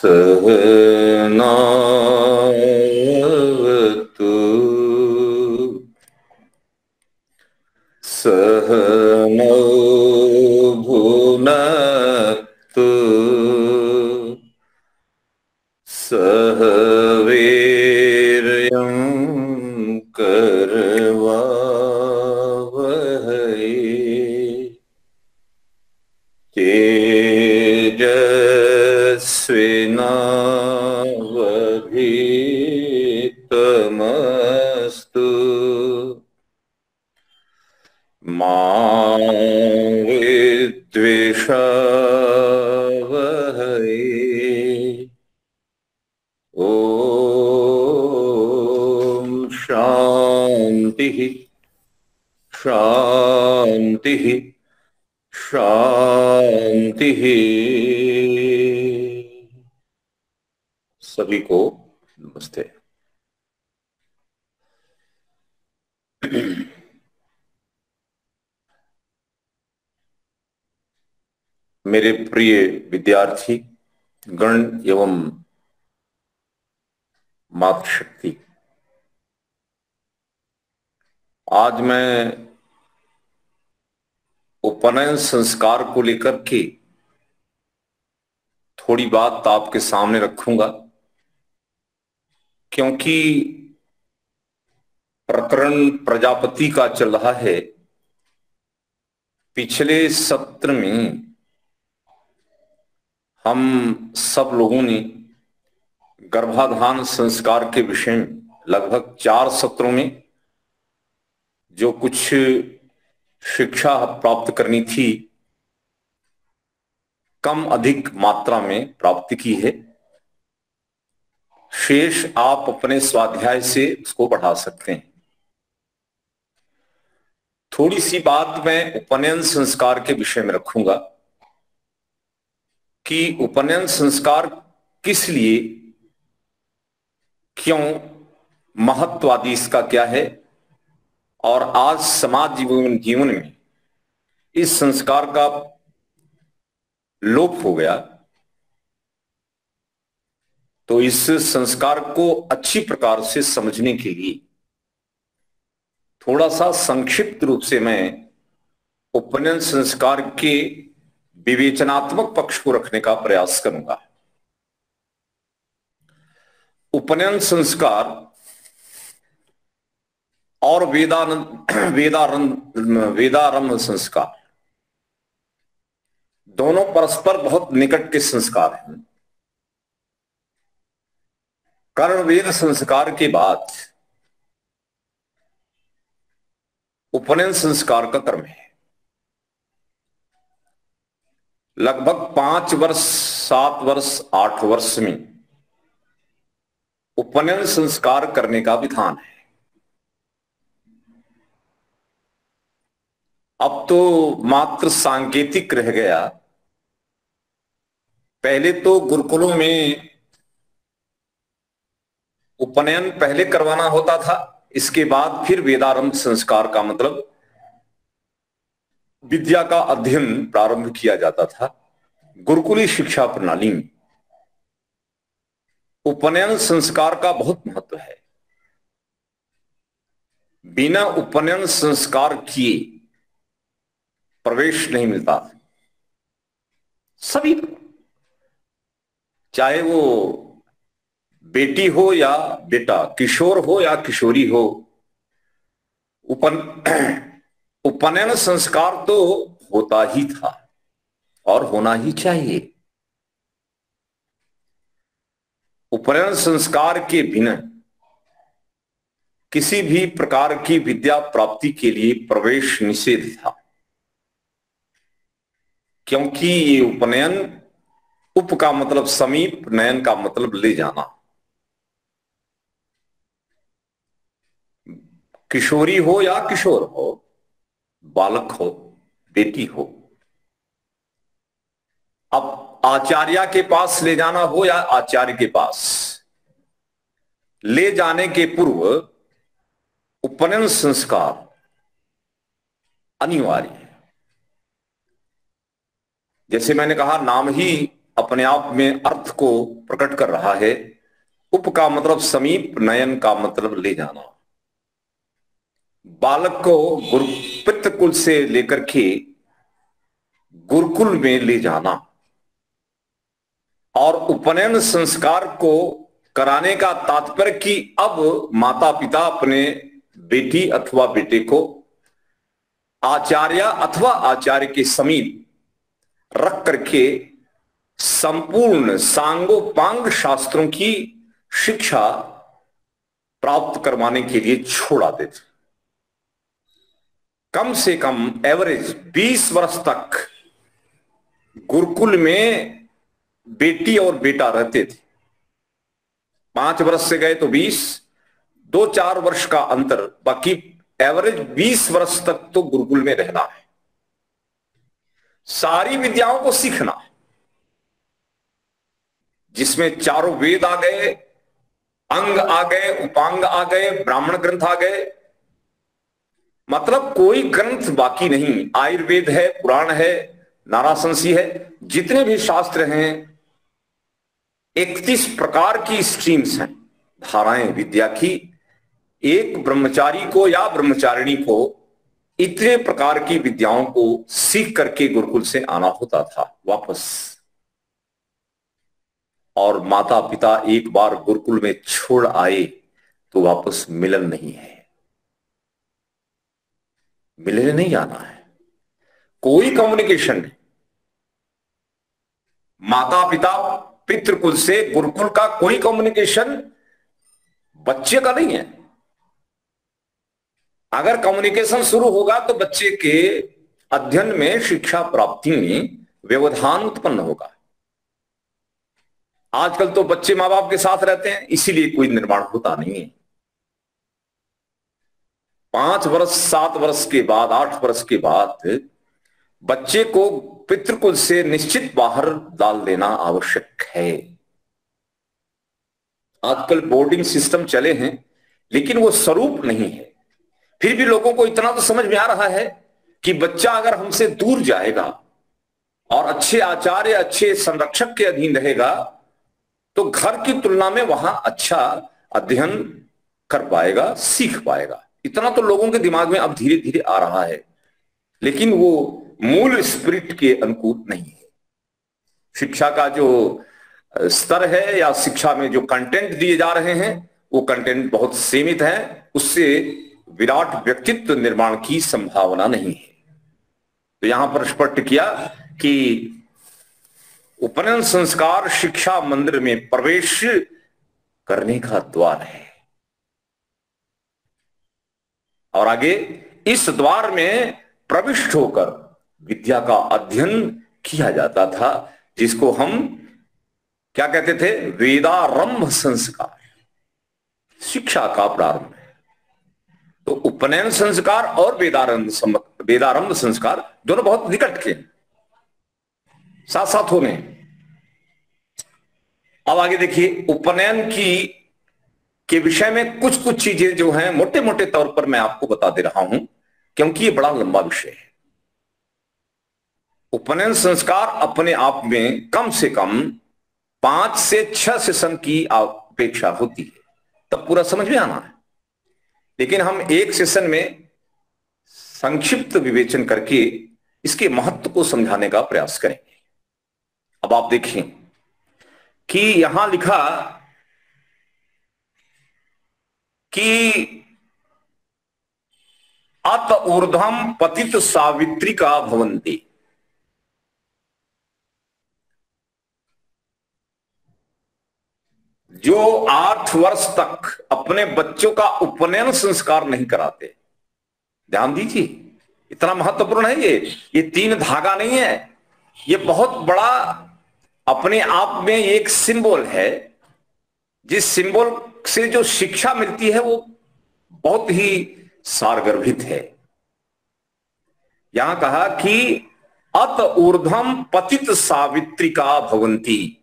सहनावतु सहनौ भुनक्तु सह वीर्यं करवावहै तेजस्विनावधीतमस्तु मा विद्विषावहै। ओम शांति शांति शांति। सभी को नमस्ते। मेरे प्रिय विद्यार्थी गण एवं मातृशक्ति, आज मैं उपनयन संस्कार को लेकर के थोड़ी बात आपके सामने रखूंगा, क्योंकि प्रकरण प्रजापति का चल रहा है। पिछले सत्र में हम सब लोगों ने गर्भाधान संस्कार के विषय में लगभग 4 सत्रों में जो कुछ शिक्षा प्राप्त करनी थी, कम अधिक मात्रा में प्राप्त की है। शेष आप अपने स्वाध्याय से उसको बढ़ा सकते हैं। थोड़ी सी बात मैं उपनयन संस्कार के विषय में रखूंगा कि उपनयन संस्कार किस लिए, क्यों, महत्व आदि इसका क्या है, और आज समाज जीवन में इस संस्कार का लोप हो गया, तो इस संस्कार को अच्छी प्रकार से समझने के लिए थोड़ा सा संक्षिप्त रूप से मैं उपनयन संस्कार के विवेचनात्मक पक्ष को रखने का प्रयास करूंगा। उपनयन संस्कार और वेदारंभ संस्कार दोनों परस्पर बहुत निकट के संस्कार हैं। कर्णवेद संस्कार के बाद उपनयन संस्कार का क्रम है। लगभग 5 वर्ष, 7 वर्ष, 8 वर्ष में उपनयन संस्कार करने का विधान है। अब तो मात्र सांकेतिक रह गया। पहले तो गुरुकुलों में उपनयन पहले करवाना होता था, इसके बाद फिर वेदारंभ संस्कार का मतलब विद्या का अध्ययन प्रारंभ किया जाता था। गुरुकुली शिक्षा प्रणाली में उपनयन संस्कार का बहुत महत्व है। बिना उपनयन संस्कार किए प्रवेश नहीं मिलता सभी को, चाहे वो बेटी हो या बेटा, किशोर हो या किशोरी हो। उपनयन संस्कार तो होता ही था और होना ही चाहिए। उपनयन संस्कार के बिना किसी भी प्रकार की विद्या प्राप्ति के लिए प्रवेश निषेध था, क्योंकि ये उपनयन उप का मतलब समीप, नयन का मतलब ले जाना। किशोरी हो या किशोर हो, बालक हो, बेटी हो, अब आचार्य के पास ले जाना हो या आचार्य के पास, ले जाने के पूर्व उपनयन संस्कार अनिवार्य है। जैसे मैंने कहा, नाम ही अपने आप में अर्थ को प्रकट कर रहा है। उप का मतलब समीप, नयन का मतलब ले जाना। बालक को गुरु पितृकुल से लेकर के गुरुकुल में ले जाना, और उपनयन संस्कार को कराने का तात्पर्य कि अब माता पिता अपने बेटी अथवा बेटे को आचार्य अथवा आचार्य के समीप रख करके संपूर्ण सांगोपांग शास्त्रों की शिक्षा प्राप्त करवाने के लिए छोड़ आते थे। कम से कम एवरेज 20 वर्ष तक गुरुकुल में बेटी और बेटा रहते थे। 5 वर्ष से गए तो 20, 2-4 वर्ष का अंतर, बाकी एवरेज 20 वर्ष तक तो गुरुकुल में रहना है, सारी विद्याओं को सीखना, जिसमें चारों वेद आ गए, अंग आ गए, उपांग आ गए, ब्राह्मण ग्रंथ आ गए, मतलब कोई ग्रंथ बाकी नहीं। आयुर्वेद है, पुराण है, नाराशंसी है, जितने भी शास्त्र हैं, 31 प्रकार की स्ट्रीम्स हैं, धाराएं विद्या की। एक ब्रह्मचारी को या ब्रह्मचारिणी को इतने प्रकार की विद्याओं को सीख करके गुरुकुल से आना होता था वापस। और माता पिता एक बार गुरुकुल में छोड़ आए तो वापस मिलन नहीं है, मिलने नहीं जाना है, कोई कम्युनिकेशन नहीं। माता पिता पितृकुल से गुरुकुल का कोई कम्युनिकेशन बच्चे का नहीं है। अगर कम्युनिकेशन शुरू होगा तो बच्चे के अध्ययन में, शिक्षा प्राप्ति में व्यवधान उत्पन्न होगा। आजकल तो बच्चे मां बाप के साथ रहते हैं, इसीलिए कोई निर्माण होता नहीं है। 5 वर्ष, 7 वर्ष के बाद, 8 वर्ष के बाद बच्चे को पितृकुल से निश्चित बाहर डाल देना आवश्यक है। आजकल बोर्डिंग सिस्टम चले हैं, लेकिन वो स्वरूप नहीं है। फिर भी लोगों को इतना तो समझ में आ रहा है कि बच्चा अगर हमसे दूर जाएगा और अच्छे आचार्य, अच्छे संरक्षक के अधीन रहेगा तो घर की तुलना में वहां अच्छा अध्ययन कर पाएगा, सीख पाएगा। इतना तो लोगों के दिमाग में अब धीरे धीरे आ रहा है, लेकिन वो मूल स्पिरिट के अनुकूल नहीं है। शिक्षा का जो स्तर है या शिक्षा में जो कंटेंट दिए जा रहे हैं वो कंटेंट बहुत सीमित है, उससे विराट व्यक्तित्व निर्माण की संभावना नहीं है। तो यहां पर स्पष्ट किया कि उपनयन संस्कार शिक्षा मंदिर में प्रवेश करने का द्वार है, और आगे इस द्वार में प्रविष्ट होकर विद्या का अध्ययन किया जाता था, जिसको हम क्या कहते थे? वेदारंभ संस्कार, शिक्षा का प्रारंभ है। तो उपनयन संस्कार और वेदारंभ संस्कार दोनों बहुत निकट के, साथ साथ होने। अब आगे देखिए, उपनयन की के विषय में कुछ कुछ चीजें जो हैं मोटे मोटे तौर पर मैं आपको बता दे रहा हूं, क्योंकि ये बड़ा लंबा विषय है। उपनयन संस्कार अपने आप में कम से कम 5 से 6 सेशन की अपेक्षा होती है, तब पूरा समझ में आना है। लेकिन हम एक सेशन में संक्षिप्त विवेचन करके इसके महत्व को समझाने का प्रयास करेंगे। अब आप देखें कि यहां लिखा कि अत ऊर्ध्वम पतित सावित्री का भवन्ति। जो 8 वर्ष तक अपने बच्चों का उपनयन संस्कार नहीं कराते, ध्यान दीजिए, इतना महत्वपूर्ण है ये 3 धागा नहीं है, ये बहुत बड़ा अपने आप में एक सिंबल है, जिस सिंबल से जो शिक्षा मिलती है वो बहुत ही सारगर्भित है। यहां कहा कि अत ऊर्ध्वम पतित सावित्रिका भवंती,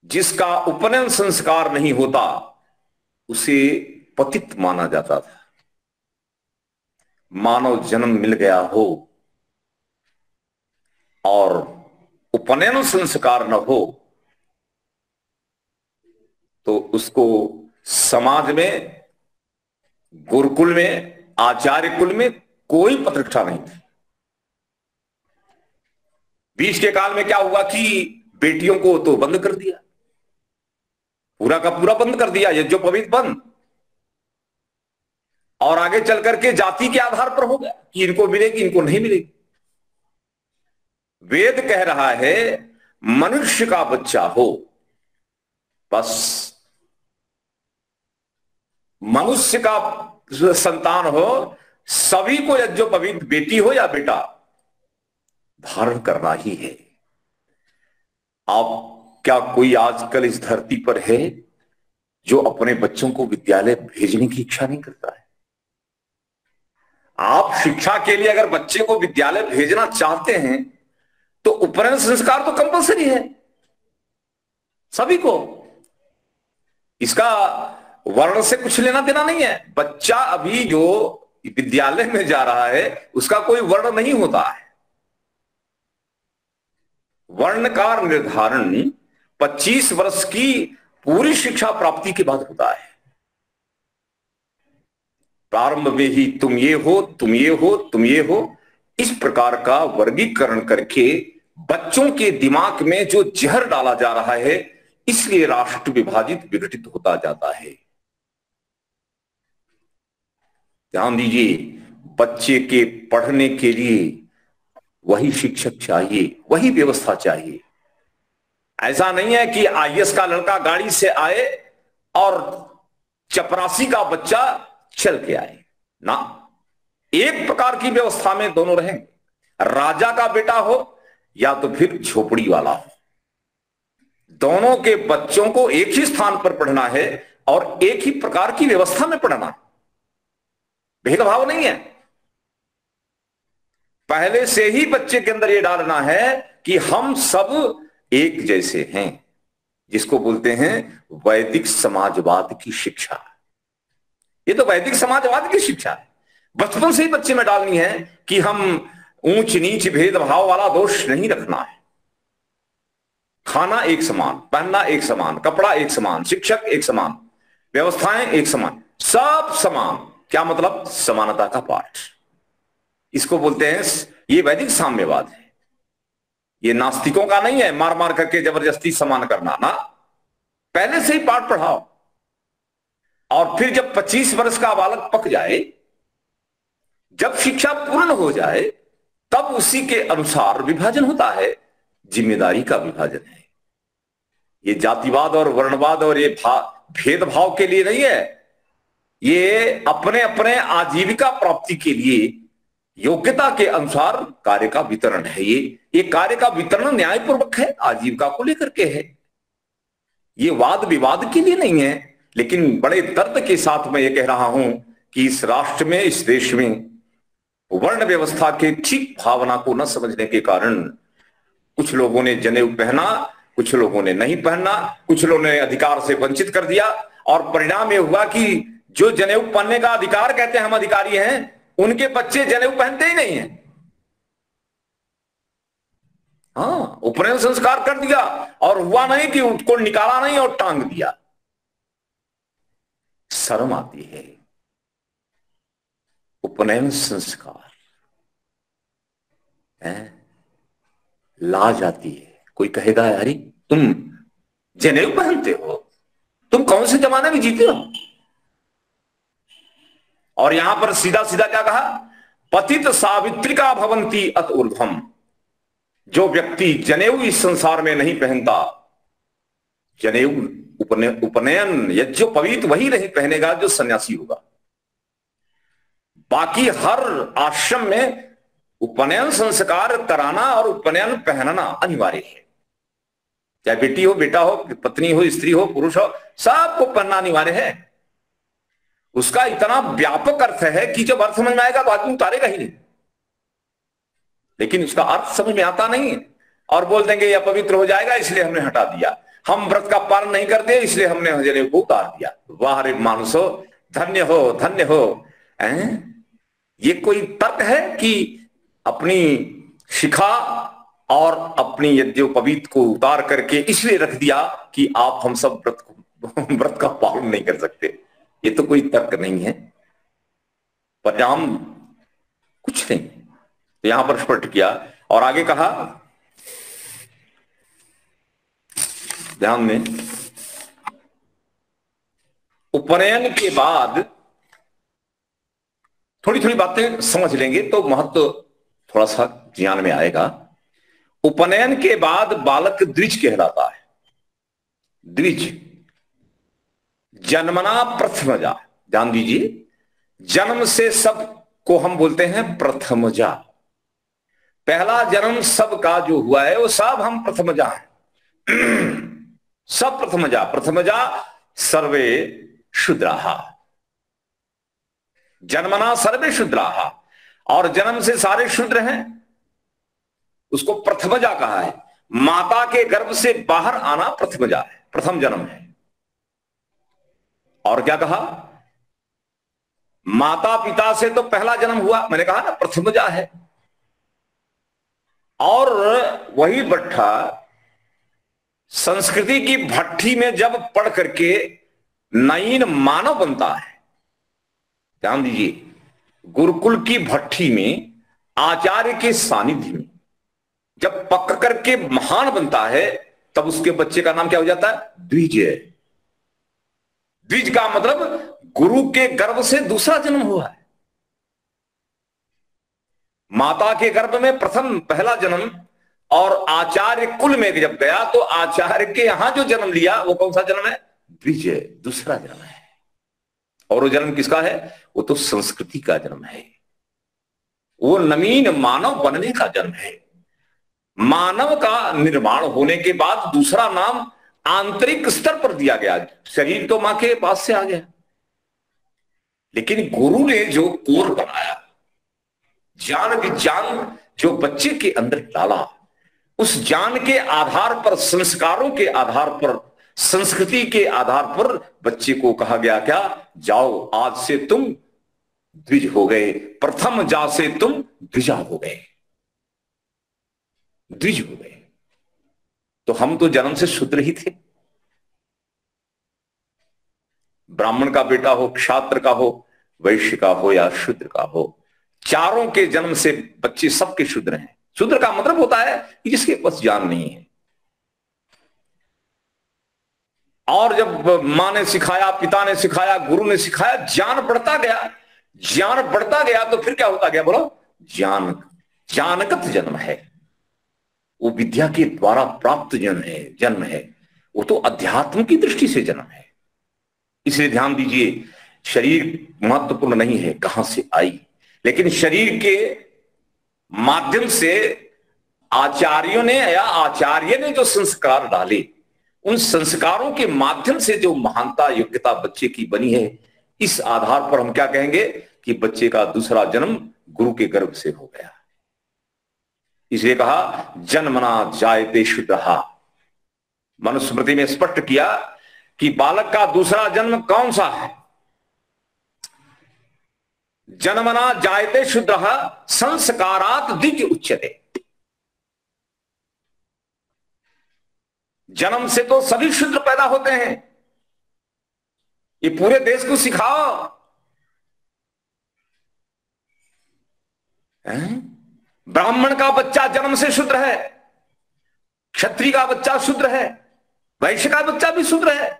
जिसका उपनयन संस्कार नहीं होता उसे पतित माना जाता था। मानव जन्म मिल गया हो और उपनयन संस्कार न हो तो उसको समाज में, गुरुकुल में, आचार्य कुल में कोई प्रतिष्ठा नहीं थी। बीच के काल में क्या हुआ कि बेटियों को तो बंद कर दिया, पूरा का पूरा बंद कर दिया, यज्ञोपवीत बंद, और आगे चल करके जाति के आधार पर हो गया कि इनको मिलेगी इनको नहीं मिलेगी। वेद कह रहा है मनुष्य का बच्चा हो, बस मनुष्य का संतान हो, सभी को यज्ञोपवीत, बेटी हो या बेटा, धारण करना ही है। आप क्या कोई आजकल इस धरती पर है जो अपने बच्चों को विद्यालय भेजने की इच्छा नहीं करता है? आप शिक्षा के लिए अगर बच्चे को विद्यालय भेजना चाहते हैं तो उपनयन संस्कार तो कंपलसरी है सभी को। इसका वर्ण से कुछ लेना देना नहीं है। बच्चा अभी जो विद्यालय में जा रहा है उसका कोई वर्ण नहीं होता है। वर्ण का निर्धारण 25 वर्ष की पूरी शिक्षा प्राप्ति के बाद होता है। प्रारंभ में ही तुम ये हो, तुम ये हो, तुम ये हो, इस प्रकार का वर्गीकरण करके बच्चों के दिमाग में जो जहर डाला जा रहा है, इसलिए राष्ट्र विभाजित विघटित होता जाता है। ध्यान दीजिए, बच्चे के पढ़ने के लिए वही शिक्षक चाहिए, वही व्यवस्था चाहिए। ऐसा नहीं है कि आईएएस का लड़का गाड़ी से आए और चपरासी का बच्चा चल के आए ना। एक प्रकार की व्यवस्था में दोनों रहेंगे, राजा का बेटा हो या तो फिर झोपड़ी वाला हो, दोनों के बच्चों को एक ही स्थान पर पढ़ना है और एक ही प्रकार की व्यवस्था में पढ़ना है। भेदभाव नहीं है। पहले से ही बच्चे के अंदर यह डालना है कि हम सब एक जैसे हैं, जिसको बोलते हैं वैदिक समाजवाद की शिक्षा। ये तो वैदिक समाजवाद की शिक्षा है। बचपन से ही बच्चे में डालनी है कि हम ऊंच नीच भेदभाव वाला दोष नहीं रखना है। खाना एक समान, पहनना एक समान, कपड़ा एक समान, शिक्षक एक समान, व्यवस्थाएं एक समान, सब समान। क्या मतलब? समानता का पाठ। इसको बोलते हैं, ये वैदिक साम्यवाद है। ये नास्तिकों का नहीं है, मार मार करके जबरदस्ती समान करना ना। पहले से ही पाठ पढ़ाओ और फिर जब 25 वर्ष का बालक पक जाए, जब शिक्षा पूर्ण हो जाए, तब उसी के अनुसार विभाजन होता है। जिम्मेदारी का विभाजन है। ये जातिवाद और वर्णवाद और ये भेदभाव के लिए नहीं है। ये अपने अपने आजीविका प्राप्ति के लिए योग्यता के अनुसार कार्य का वितरण है। ये कार्य का वितरण न्यायपूर्वक है, आजीविका को लेकर के है। ये वाद विवाद के लिए नहीं है। लेकिन बड़े दर्द के साथ मैं ये कह रहा हूं कि इस राष्ट्र में, इस देश में वर्ण व्यवस्था के ठीक भावना को न समझने के कारण कुछ लोगों ने जनेऊ पहना, कुछ लोगों ने नहीं पहना, कुछ लोगों ने अधिकार से वंचित कर दिया, और परिणाम यह हुआ कि जो जनेऊ पहनने का अधिकार कहते हैं हम अधिकारी हैं, उनके बच्चे जनेऊ पहनते ही नहीं है। हाँ, उपनयन संस्कार कर दिया और हुआ नहीं कि उसको निकाला नहीं और टांग दिया। शर्म आती है। उपनयन संस्कार है, लाज आती है। कोई कहेगा यारी तुम जनेऊ पहनते हो, तुम कौन से जमाने में जीते हो? और यहां पर सीधा सीधा क्या कहा? पतित सावित्रिका भवंती अत ऊर्ध्वम। जो व्यक्ति जनेऊ इस संसार में नहीं पहनता, जनेऊ उपनयन यज्ञोपवीत वही नहीं पहनेगा जो सन्यासी होगा। बाकी हर आश्रम में उपनयन संस्कार कराना और उपनयन पहनना अनिवार्य है। चाहे बेटी हो, बेटा हो, पत्नी हो, स्त्री हो, पुरुष हो, सबको पहनना अनिवार्य है। उसका इतना व्यापक अर्थ है कि जब अर्थ समझ में आएगा तो आदमी उतारेगा ही नहीं, लेकिन उसका अर्थ समझ में आता नहीं है और बोल देंगे यह पवित्र हो जाएगा इसलिए हमने हटा दिया, हम व्रत का पालन नहीं करते इसलिए हमने हजरे को उतार दिया। वाह रे मानुषो, धन्य हो, धन्य हो। ये कोई तर्क है कि अपनी शिखा और अपनी यज्ञोपवीत को उतार करके इसलिए रख दिया कि आप हम सब व्रत का पालन नहीं कर सकते? ये तो कोई तर्क नहीं है, परिणाम कुछ नहीं। तो यहां पर स्पष्ट किया और आगे कहा, ध्यान में, उपनयन के बाद थोड़ी थोड़ी बातें समझ लेंगे तो महत्व थोड़ा सा ज्ञान में आएगा। उपनयन के बाद बालक द्विज कहलाता है। द्विज, जन्मना प्रथमजा, ध्यान दीजिए, जन्म से सब को हम बोलते हैं प्रथमजा। पहला जन्म सब का जो हुआ है वो सब हम प्रथमजा हैं। सब प्रथमजा, प्रथमजा सर्वे शूद्राहा, जन्मना सर्वे शूद्राहा, और जन्म से सारे शूद्र हैं, उसको प्रथमजा कहा है। माता के गर्भ से बाहर आना प्रथमजा है, प्रथम जन्म है। और क्या कहा, माता पिता से तो पहला जन्म हुआ, मैंने कहा ना प्रथमजा है। और वही बट्ठा संस्कृति की भट्ठी में जब पढ़ करके नयीन मानव बनता है, ध्यान दीजिए, गुरुकुल की भट्ठी में आचार्य के सानिध्य में जब पक करके महान बनता है, तब उसके बच्चे का नाम क्या हो जाता है? द्विज। द्विज का मतलब गुरु के गर्भ से दूसरा जन्म हुआ है। माता के गर्भ में प्रथम पहला जन्म, और आचार्य कुल में जब गया तो आचार्य के यहां जो जन्म लिया वो कौन सा जन्म है? द्विज, दूसरा जन्म है। और वो जन्म किसका है? वो तो संस्कृति का जन्म है, वो नवीन मानव बनने का जन्म है। मानव का निर्माण होने के बाद दूसरा नाम आंतरिक स्तर पर दिया गया। शरीर तो मां के पास से आ गया, लेकिन गुरु ने जो कोर बनाया, ज्ञान विज्ञान जो बच्चे के अंदर डाला, उस ज्ञान के आधार पर, संस्कारों के आधार पर, संस्कृति के आधार पर बच्चे को कहा गया क्या? जाओ, आज से तुम द्विज हो गए, प्रथम जा से तुम द्विजा हो गए, द्विज हो गए। तो हम तो जन्म से शूद्र ही थे। ब्राह्मण का बेटा हो, क्षात्र का हो, वैश्य का हो या शूद्र का हो, चारों के जन्म से बच्चे सबके शूद्र हैं। शूद्र का मतलब होता है कि जिसके पास ज्ञान नहीं है। और जब मां ने सिखाया, पिता ने सिखाया, गुरु ने सिखाया, ज्ञान बढ़ता गया, ज्ञान बढ़ता गया, तो फिर क्या होता गया? बोलो, ज्ञान, ज्ञानगत जन्म है। वो विद्या के द्वारा प्राप्त जन्म है, वो तो अध्यात्म की दृष्टि से जन्म है। इसलिए ध्यान दीजिए, शरीर महत्वपूर्ण नहीं है कहां से आई, लेकिन शरीर के माध्यम से आचार्यों ने या आचार्य ने जो संस्कार डाले, उन संस्कारों के माध्यम से जो महानता, योग्यता बच्चे की बनी है, इस आधार पर हम क्या कहेंगे कि बच्चे का दूसरा जन्म गुरु के गर्भ से हो गया। इसलिए कहा जन्मना जायते शूद्रहा। मनुस्मृति में स्पष्ट किया कि बालक का दूसरा जन्म कौन सा है? जन्मना जायते शूद्रः संस्कारात् द्विज उच्यते। जन्म से तो सभी शूद्र पैदा होते हैं, ये पूरे देश को सिखाओ। ब्राह्मण का बच्चा जन्म से शूद्र है, क्षत्रिय का बच्चा शूद्र है, वैश्य का बच्चा भी शूद्र है।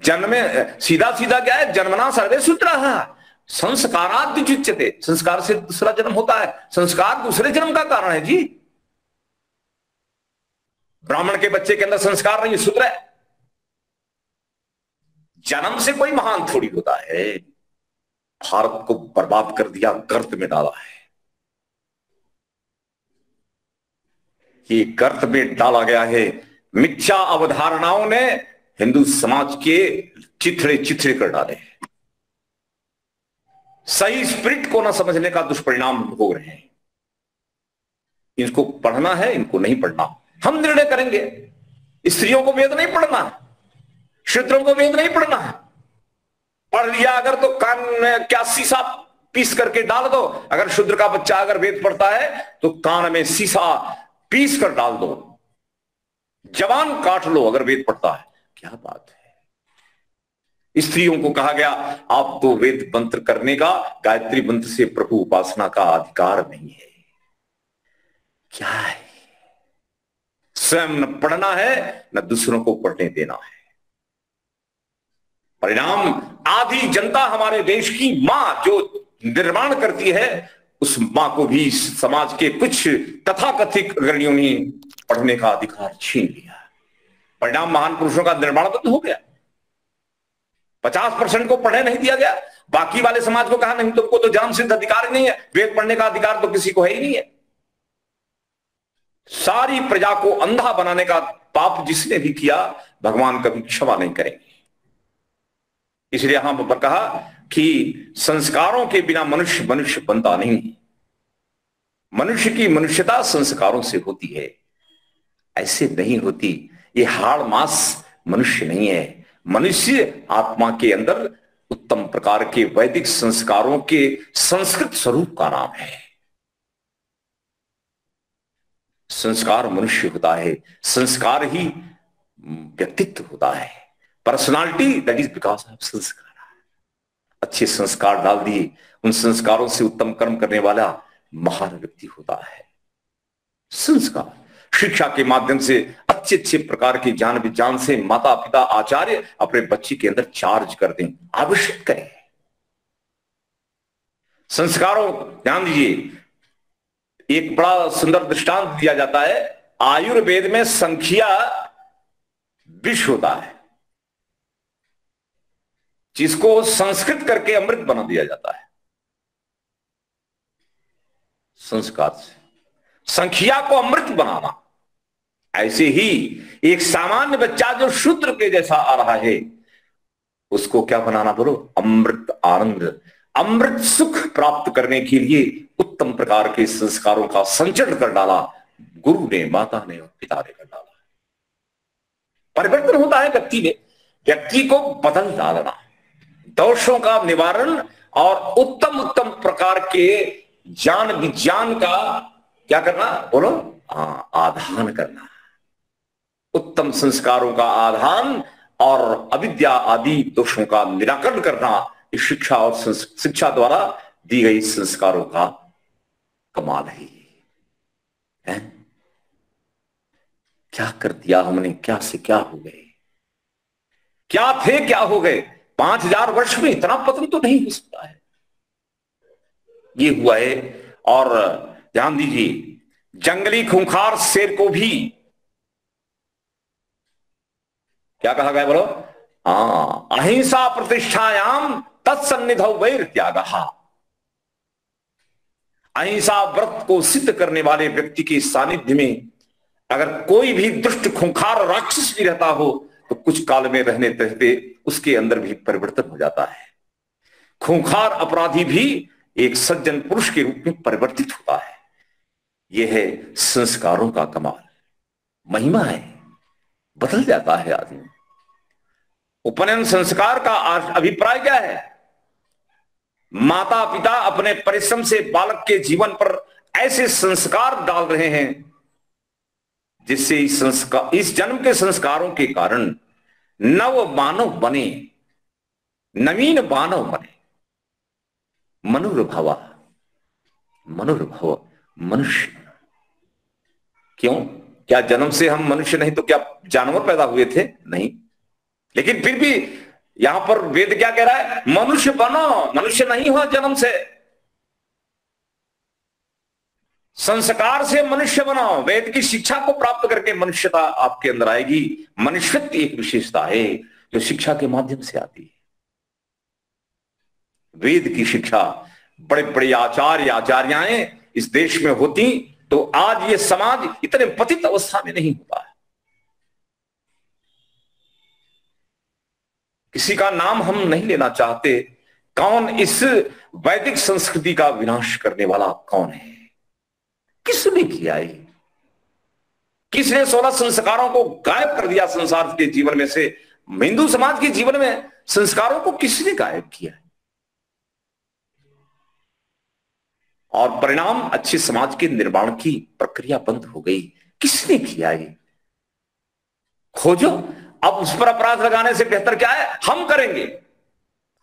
जन्म में सीधा सीधा क्या है? जन्मना सर्वे शूद्रः संस्कारात् द्विज उच्यते। संस्कार से दूसरा जन्म होता है, संस्कार दूसरे जन्म का कारण है जी। ब्राह्मण के बच्चे के अंदर संस्कार नहीं, शूद्र है। जन्म से कोई महान थोड़ी होता है। भारत को बर्बाद कर दिया, गर्त में डाला है। ये गर्त में डाला गया है। मिथ्या अवधारणाओं ने हिंदू समाज के चिथड़े चिथड़े कर डाले हैं। सही स्पिरिट को न समझने का दुष्परिणाम हो रहे हैं। इनको पढ़ना है, इनको नहीं पढ़ना, हम निर्णय करेंगे। स्त्रियों को वेद नहीं पढ़ना, शूद्रों को वेद नहीं पढ़ना। पढ़ लिया अगर तो कान में क्या शीशा पीस करके डाल दो। अगर शूद्र का बच्चा अगर वेद पढ़ता है तो कान में शीशा पीस कर डाल दो, जवान काट लो अगर वेद पढ़ता है। क्या बात है। स्त्रियों को कहा गया आप तो वेद मंत्र करने का, गायत्री मंत्र से प्रभु उपासना का अधिकार नहीं है। क्या है, स्वयं न पढ़ना है न दूसरों को पढ़ने देना है। परिणाम आधी जनता हमारे देश की मां जो निर्माण करती है, उस मां को भी समाज के कुछ तथाकथित अग्रणियों ने पढ़ने का अधिकार छीन लिया। परिणाम महान पुरुषों का निर्माण बंद हो गया। 50% को पढ़ने नहीं दिया गया। बाकी वाले समाज को कहा नहीं तुमको तो जन्म सिद्ध अधिकार नहीं है, वेद पढ़ने का अधिकार तो किसी को है ही नहीं है। सारी प्रजा को अंधा बनाने का पाप जिसने भी किया भगवान कभी क्षमा नहीं करेंगे। इसलिए यहां पर कहा कि संस्कारों के बिना मनुष्य मनुष्य बनता नहीं। मनुष्य की मनुष्यता संस्कारों से होती है, ऐसे नहीं होती। ये हाड़ मास मनुष्य नहीं है। मनुष्य आत्मा के अंदर उत्तम प्रकार के वैदिक संस्कारों के संस्कृत स्वरूप का नाम है। संस्कार मनुष्य होता है, संस्कार ही व्यक्तित्व होता है। Personality that is because of संस्कार। अच्छे संस्कार डाल दिए, उन संस्कारों से उत्तम कर्म करने वाला महान व्यक्ति होता है। संस्कार शिक्षा के माध्यम से अच्छे अच्छे प्रकार के ज्ञान विज्ञान से माता पिता आचार्य अपने बच्चे के अंदर चार्ज कर दें, आविष्कृत करें। संस्कारों ध्यान दीजिए, एक बड़ा सुंदर दृष्टांत दिया जाता है। आयुर्वेद में संख्या विष होता है, जिसको संस्कृत करके अमृत बना दिया जाता है। संस्कार से संख्या को अमृत बनाना। ऐसे ही एक सामान्य बच्चा जो शूद्र के जैसा आ रहा है, उसको क्या बनाना बोलो? अमृत आनंद, अमृत सुख प्राप्त करने के लिए उत्तम प्रकार के संस्कारों का संचरण कर डाला गुरु ने, माता ने और पिता ने कर डाला। परिवर्तन होता है व्यक्ति में, व्यक्ति को बदल डालना, दोषों का निवारण और उत्तम उत्तम प्रकार के ज्ञान विज्ञान का क्या करना बोलो? आधान करना, उत्तम संस्कारों का आधान और अविद्या आदि दोषों का निराकरण करना। इस शिक्षा और शिक्षा द्वारा दी गई संस्कारों का कमाल है। क्या कर दिया हमने, क्या से क्या हो गए, क्या थे क्या हो गए। 5000 वर्ष में इतना पतन तो नहीं हो सकता है। ये हुआ है। और ध्यान दीजिए, जंगली खूंखार शेर को भी क्या कहा गया बोलो? अहिंसा प्रतिष्ठायाम तत्सन्निधौ वैर त्यागः। अहिंसा व्रत को सिद्ध करने वाले व्यक्ति के सानिध्य में अगर कोई भी दुष्ट खूंखार राक्षस भी रहता हो तो कुछ काल में रहने रहते उसके अंदर भी परिवर्तन हो जाता है। खूंखार अपराधी भी एक सज्जन पुरुष के रूप में परिवर्तित होता है। यह है संस्कारों का कमाल, महिमा है। बदल जाता है आदमी। उपनयन संस्कार का अभिप्राय क्या है? माता पिता अपने परिश्रम से बालक के जीवन पर ऐसे संस्कार डाल रहे हैं जिससे इस जन्म के संस्कारों के कारण नव मानव बने, नवीन मानव बने। मनुर्भव मनुष्य। क्यों? क्या जन्म से हम मनुष्य नहीं तो क्या जानवर पैदा हुए थे? नहीं। लेकिन फिर भी यहां पर वेद क्या कह रहा है? मनुष्य बनो, मनुष्य नहीं हो जन्म से, संस्कार से मनुष्य बनो। वेद की शिक्षा को प्राप्त करके मनुष्यता आपके अंदर आएगी। मनुष्यत्व एक विशेषता है जो शिक्षा के माध्यम से आती है। वेद की शिक्षा बड़े बड़े आचार्य आचार्याएं इस देश में होती तो आज ये समाज इतने पतित अवस्था में नहीं होता है। किसी का नाम हम नहीं लेना चाहते। कौन इस वैदिक संस्कृति का विनाश करने वाला कौन है? किसने किया है? किसने 16 संस्कारों को गायब कर दिया संसार के जीवन में से? हिंदू समाज के जीवन में संस्कारों को किसने गायब किया है? और परिणाम अच्छे समाज के निर्माण की प्रक्रिया बंद हो गई। किसने किया ये? खोजो। अब उस पर अपराध लगाने से बेहतर क्या है? हम करेंगे,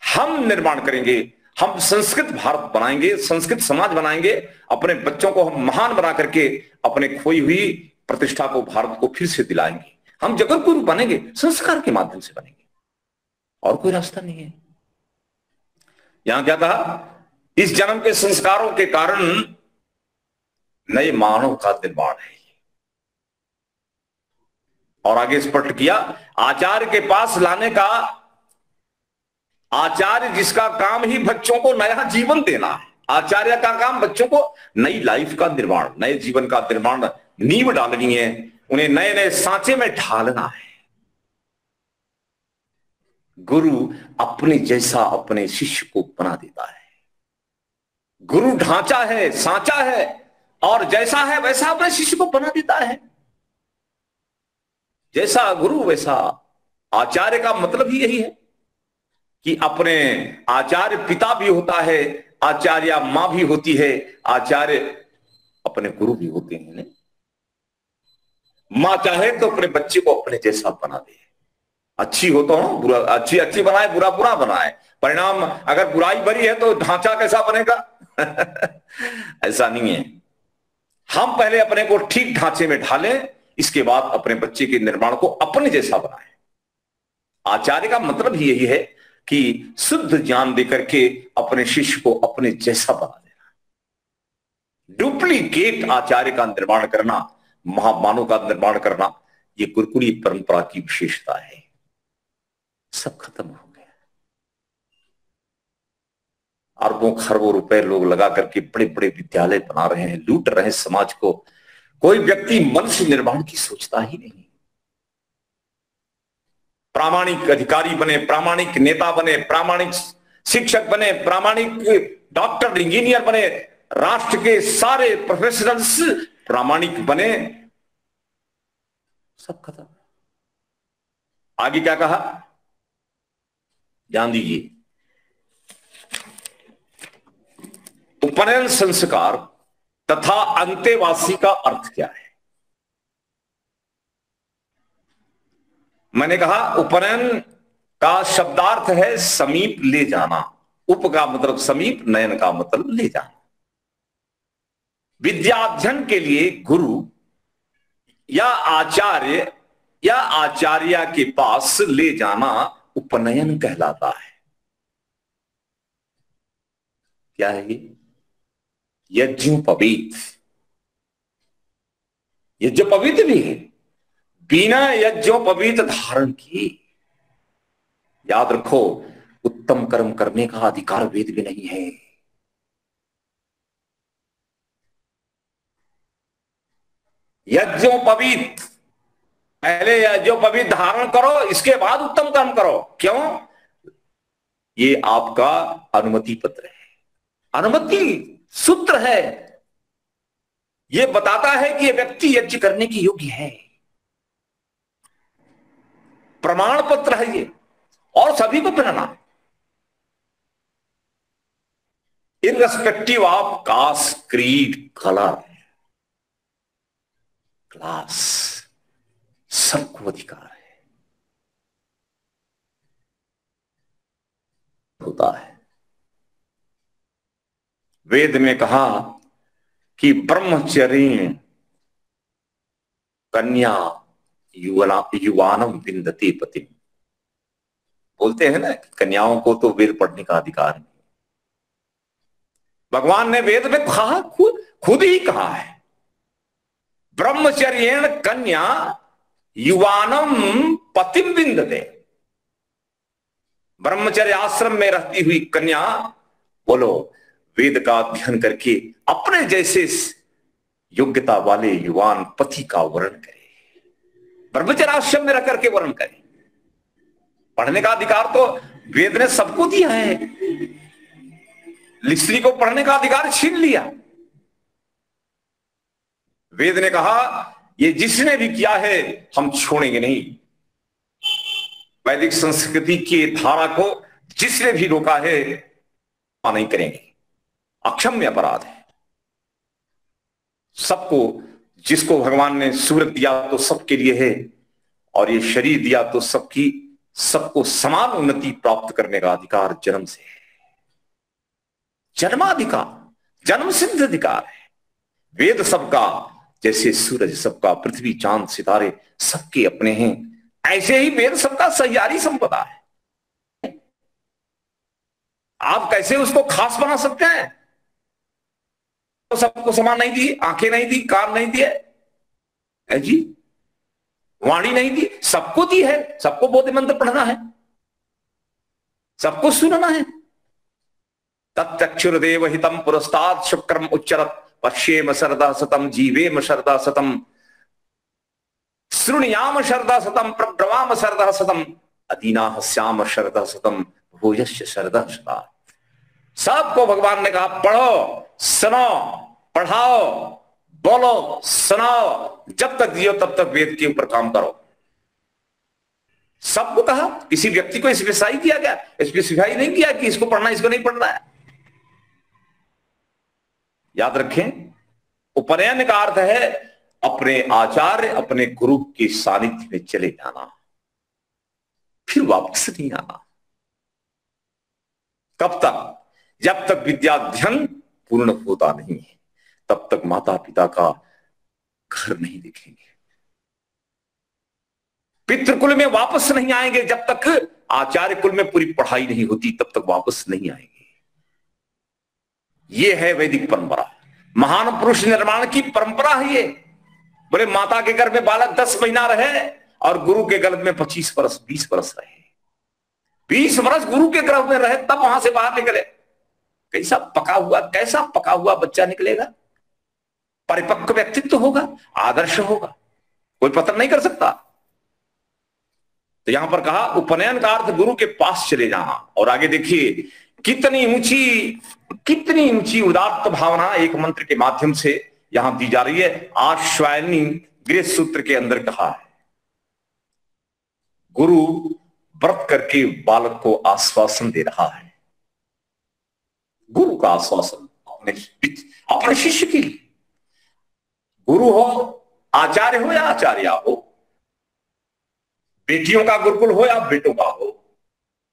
हम निर्माण करेंगे, हम संस्कृत भारत बनाएंगे, संस्कृत समाज बनाएंगे, अपने बच्चों को हम महान बना करके अपने खोई हुई प्रतिष्ठा को, भारत को फिर से दिलाएंगे। हम जगत गुरु बनेंगे, संस्कार के माध्यम से बनेंगे, और कोई रास्ता नहीं है। यहां क्या कहा? इस जन्म के संस्कारों के कारण नए मानव का निर्माण है। और आगे स्पष्ट किया, आचार्य के पास लाने का, आचार्य जिसका काम ही बच्चों को नया जीवन देना है, आचार्य का काम बच्चों को नई लाइफ का निर्माण, नए जीवन का निर्माण, नींव डालनी है, उन्हें नए नए सांचे में ढालना है। गुरु अपने जैसा अपने शिष्य को बना देता है। गुरु ढांचा है, सांचा है, और जैसा है वैसा अपने शिष्य को बना देता है। जैसा गुरु वैसा आचार्य का मतलब ही यही है कि अपने आचार्य पिता भी होता है, आचार्य मां भी होती है, आचार्य अपने गुरु भी होते हैं। मां चाहे तो अपने बच्चे को अपने जैसा बना दे। अच्छी हो तो बुरा, अच्छी अच्छी बनाए, बुरा बुरा बनाए। परिणाम अगर बुराई भरी है तो ढांचा कैसा बनेगा? ऐसा नहीं है। हम पहले अपने को ठीक ढांचे में ढालें, इसके बाद अपने बच्चे के निर्माण को अपने जैसा बनाएं। आचार्य का मतलब ही यही है कि शुद्ध ज्ञान देकर के अपने शिष्य को अपने जैसा बना देना। डुप्लीकेट आचार्य का निर्माण करना, महामानव का निर्माण करना, ये गुरुकुलीय परंपरा की विशेषता है। सब खत्म हो गया। अरबों खरबों रुपए लोग लगा करके बड़े बड़े विद्यालय बना रहे हैं, लूट रहे हैं समाज को। कोई व्यक्ति मनुष्य निर्माण की सोचता ही नहीं। प्रामाणिक अधिकारी बने, प्रामाणिक नेता बने, प्रामाणिक शिक्षक बने, प्रामाणिक डॉक्टर इंजीनियर बने, राष्ट्र के सारे प्रोफेशनल्स प्रामाणिक बने, सब खत्म। आगे क्या कहा ध्यान दीजिए। उपनयन संस्कार तथा अंतेवासी का अर्थ क्या है? मैंने कहा उपनयन का शब्दार्थ है समीप ले जाना। उप का मतलब समीप, नयन का मतलब ले जाना। विद्याध्ययन के लिए गुरु या आचार्य या आचार्य के पास ले जाना उपनयन कहलाता है। क्या है ये? यज्ञोपवीत। यज्ञोपवीत भी है, बिना यज्ञोपवीत धारण की। याद रखो, उत्तम कर्म करने का अधिकार वेद में नहीं है। यज्ञोपवीत, पहले यज्ञोपवीत धारण करो, इसके बाद उत्तम कर्म करो। क्यों? ये आपका अनुमति पत्र है, अनुमति सूत्र है। ये बताता है कि ये व्यक्ति यज्ञ करने की योग्य है। प्रमाण पत्र है ये, और सभी को पहनाना, irrespective of caste, creed, colour, class, सबको अधिकार है, होता है। वेद में कहा कि ब्रह्मचर्य कन्या युवानम विंदते पति। बोलते हैं ना कि कन्याओं को तो वेद पढ़ने का अधिकार नहीं। भगवान ने वेद में कहा, खुद ही कहा है, ब्रह्मचर्येण कन्या युवानम पतिम विंदते। ब्रह्मचर्य आश्रम में रहती हुई कन्या, बोलो, वेद का अध्ययन करके अपने जैसे योग्यता वाले युवान पति का वर्ण करे, ब्रह्मचर्याश्रम में रह करके वर्ण करे। पढ़ने का अधिकार तो वेद ने सबको दिया है, स्त्री को पढ़ने का अधिकार छीन लिया। वेद ने कहा ये जिसने भी किया है हम छोड़ेंगे नहीं। वैदिक संस्कृति की धारा को जिसने भी रोका है नहीं करेंगे, अक्षम्य अपराध है। सबको, जिसको भगवान ने सूरत दिया तो सबके लिए है, और ये शरीर दिया तो सबको समान उन्नति प्राप्त करने का अधिकार जन्म से है। जन्माधिकार, जन्म सिद्ध अधिकार है। वेद सबका, जैसे सूरज सबका, पृथ्वी चांद सितारे सबके अपने हैं, ऐसे ही वेद सबका सहियारी संपदा है। आप कैसे उसको खास बना सकते हैं? तो सबको समान नहीं दी, आंखें नहीं दी, कान नहीं दिए है जी, वाणी नहीं दी, सबको दी है। सबको बोधि मंत्र पढ़ना है, सबको सुनना है। तत्चक्षुर्देव हितम पुरस्तात् शुक्रम उच्चरत पश्येम शरदा सतम जीवेम शरदा सतम श्रृणुयाम शरदा सतम प्रब्रवाम शरदा सतम अदीना हस्याम शरदा सतम भूयश्च शरदा सदा। सबको भगवान ने कहा पढ़ो, सुनो, पढ़ाओ, बोलो, सुनाओ, जब तक जियो तब तक वेद के ऊपर काम करो। सबको कहा, किसी व्यक्ति को स्पेसिफाई किया गया, स्पेसिफाई नहीं किया कि इसको पढ़ना इसको नहीं पढ़ना है। याद रखें, उपनयन का अर्थ है अपने आचार्य, अपने गुरु के सानिध्य में चले जाना, फिर वापस नहीं आना। कब तक? जब तक विद्याध्ययन पूर्ण होता नहीं है, तब तक माता पिता का घर नहीं देखेंगे, पितृकुल में वापस नहीं आएंगे। जब तक आचार्य कुल में पूरी पढ़ाई नहीं होती तब तक वापस नहीं आएंगे। ये है वैदिक परंपरा, महान पुरुष निर्माण की परंपरा है ये। बोले माता के गर्भ में बालक 10 महीना रहे और गुरु के गर्भ में 25 वर्ष 20 वर्ष रहे, 20 वर्ष गुरु के गर्भ में रहे, तब वहां से बाहर निकले। कैसा पका हुआ बच्चा निकलेगा? परिपक्व व्यक्तित्व होगा, आदर्श होगा, कोई पतन नहीं कर सकता। तो यहां पर कहा उपनयन का अर्थ गुरु के पास चले जाना। और आगे देखिए कितनी ऊंची उदात्त भावना एक मंत्र के माध्यम से यहां दी जा रही है। आश्वायनी गृह सूत्र के अंदर कहा है, गुरु व्रत करके बालक को आश्वासन दे रहा है। गुरु का आश्वासन अपने शिष्य के लिए, गुरु हो, आचार्य हो या आचार्या हो, बेटियों का गुरुकुल हो या बेटों का हो,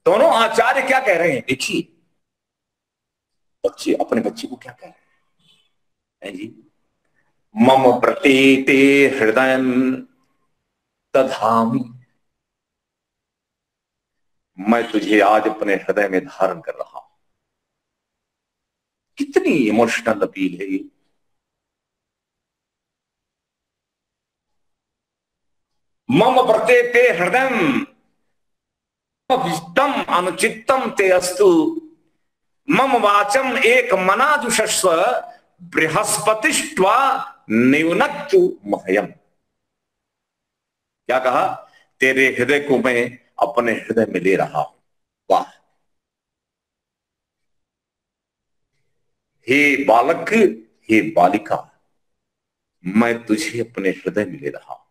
दोनों आचार्य क्या कह रहे हैं? देखिए बच्चे अपने बच्चे को क्या कह रहे हैं जी, मम प्रतीते हृदय दधामि, मैं तुझे आज अपने हृदय में धारण कर रहा हूं। कितनी इमोशनल अपील है ये। मम प्रत्येते हृदय विष्टम अनुचितम ते अस्तु मम वाचम एक मनाजुषस्व बृहस्पतिष्ट्वा न्यूनक्तु महयम। क्या कहा? तेरे हृदय को मैं अपने हृदय में ले रहा हूं। वाह! हे बालक, हे बालिका, मैं तुझे अपने हृदय में ले रहा हूं।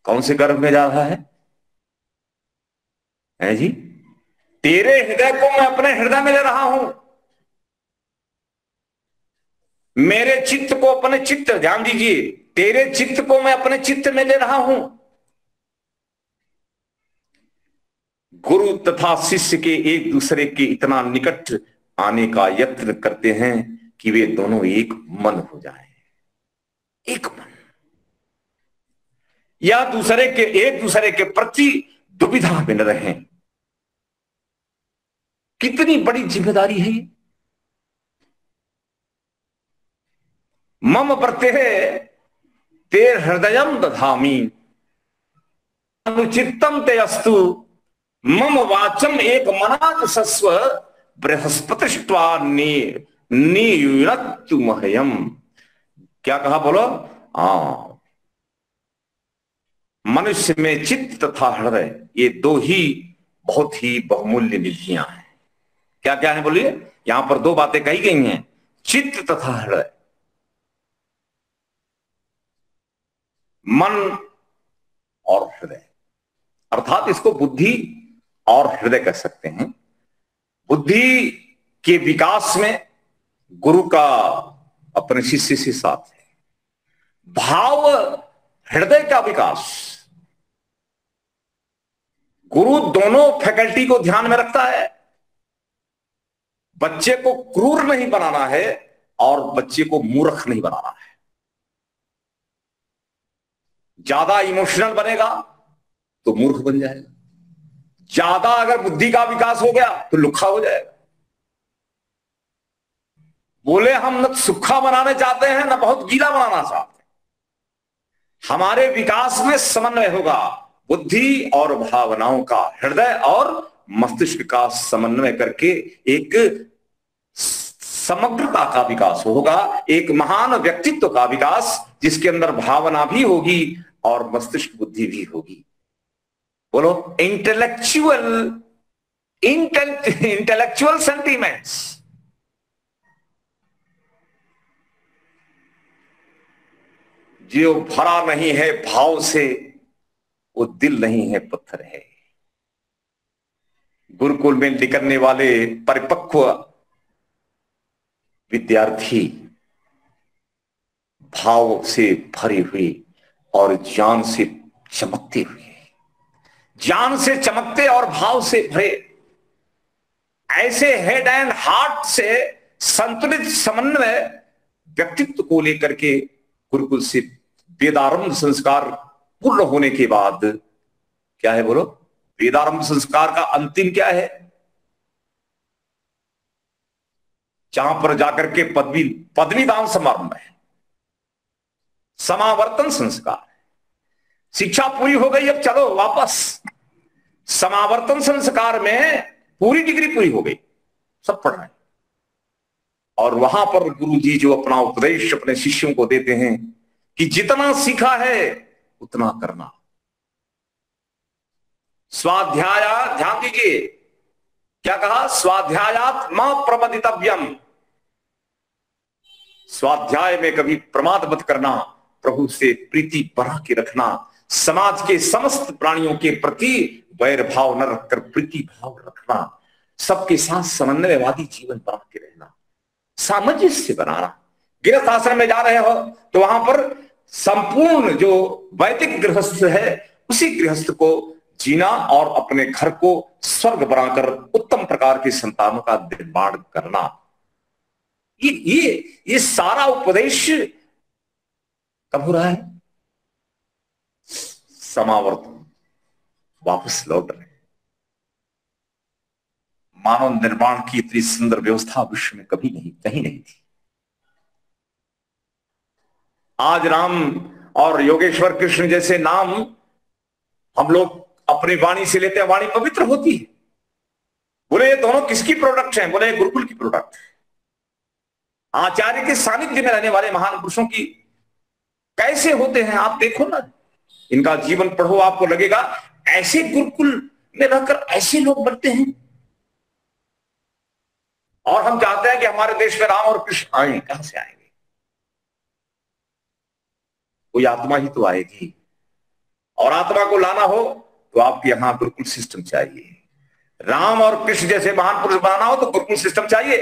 कौन से गर्भ में जा रहा है जी? तेरे हृदय को मैं अपने हृदय में ले रहा हूं। मेरे चित्त को अपने चित्त, ध्यान दीजिए, तेरे चित्त को मैं अपने चित्त में ले रहा हूं। गुरु तथा शिष्य के एक दूसरे के इतना निकट आने का यत्न करते हैं कि वे दोनों एक मन हो जाएं, एक मन, या एक दूसरे के प्रति दुविधा में न रहें। कितनी बड़ी जिम्मेदारी है ये। मम प्रत्यय ते हृदयम दधामि अनुचितम ते अस्तु मम वाचम एक मनाजुषस्व बृहस्पतिष्ट्वा नियुनक्तुमह्यम। क्या कहा बोलो? हाँ, मनुष्य में चित्त तथा हृदय, ये दो ही बहुत ही बहुमूल्य निधियां हैं। क्या क्या है बोलिए? यहां पर दो बातें कही गई हैं, चित्त तथा हृदय। मन और हृदय, अर्थात इसको बुद्धि और हृदय कह सकते हैं। बुद्धि के विकास में गुरु का अपने शिष्य से साथ है। भाव हृदय का विकास, गुरु दोनों फैकल्टी को ध्यान में रखता है। बच्चे को क्रूर नहीं बनाना है और बच्चे को मूर्ख नहीं बनाना है। ज्यादा इमोशनल बनेगा तो मूर्ख बन जाएगा, ज्यादा अगर बुद्धि का विकास हो गया तो लुखा हो जाएगा। बोले हम न सूखा बनाने चाहते हैं न बहुत गीला बनाना चाहते हैं। हमारे विकास में समन्वय होगा, बुद्धि और भावनाओं का, हृदय और मस्तिष्क का समन्वय करके एक समग्रता का विकास होगा, एक महान व्यक्तित्व का विकास, जिसके अंदर भावना भी होगी और मस्तिष्क बुद्धि भी होगी। बोलो, इंटेलेक्चुअल इंटेलेक्चुअल सेंटीमेंट्स। जो भरा नहीं है भाव से, वो दिल नहीं है, पत्थर है। गुरुकुल में निकलने वाले परिपक्व विद्यार्थी भाव से भरी हुई और ज्ञान से चमकते हुए, ज्ञान से चमकते और भाव से भरे, ऐसे हेड एंड हार्ट से संतुलित समन्वय व्यक्तित्व को लेकर के गुरुकुल से वेदारंभ संस्कार पूर्ण होने के बाद, क्या है बोलो? वेदारंभ संस्कार का अंतिम क्या है? जहां पर जाकर के पदवी पदवी दान समारंभ है, समावर्तन संस्कार। शिक्षा पूरी हो गई, अब चलो वापस। समावर्तन संस्कार में पूरी डिग्री पूरी हो गई, सब पढ़ रहे हैं। और वहां पर गुरु जी जो अपना उपदेश अपने शिष्यों को देते हैं कि जितना सीखा है उतना करना। स्वाध्याय, ध्यान दीजिए क्या कहा? स्वाध्यायात मा प्रमदितव्यम। स्वाध्याय में कभी प्रमाद मत करना, प्रभु से प्रीति बना के रखना, समाज के समस्त प्राणियों के प्रति वैर भाव न रखकर प्रीति भाव रखना, सबके साथ समन्वयवादी जीवन बना के रहना, सामंजस्य बनाना। गृहस्थ आश्रम में जा रहे हो तो वहां पर संपूर्ण जो वैदिक गृहस्थ है उसी गृहस्थ को जीना और अपने घर को स्वर्ग बनाकर उत्तम प्रकार की संतानों का निर्माण करना। ये सारा उपदेश कब हो रहा है? समावर्तन, वापस लौट रहे। मानव निर्माण की इतनी सुंदर व्यवस्था विश्व में कभी नहीं, कहीं नहीं थी। आज राम और योगेश्वर कृष्ण जैसे नाम हम लोग अपनी वाणी से लेते हैं, वाणी पवित्र होती है। बोले ये दोनों किसकी प्रोडक्ट हैं? बोले गुरुकुल की प्रोडक्ट है। आचार्य के सानिध्य में रहने वाले महान पुरुषों की कैसे होते हैं आप देखो ना, इनका जीवन पढ़ो, आपको लगेगा ऐसे गुरुकुल में रहकर ऐसे लोग बनते हैं। और हम चाहते हैं कि हमारे देश में राम और कृष्ण आए, कहां से आएंगे? कोई आत्मा ही तो आएगी, और आत्मा को लाना हो तो आपके यहां गुरुकुल सिस्टम चाहिए। राम और कृष्ण जैसे महान पुरुष बनाना हो तो गुरुकुल सिस्टम चाहिए।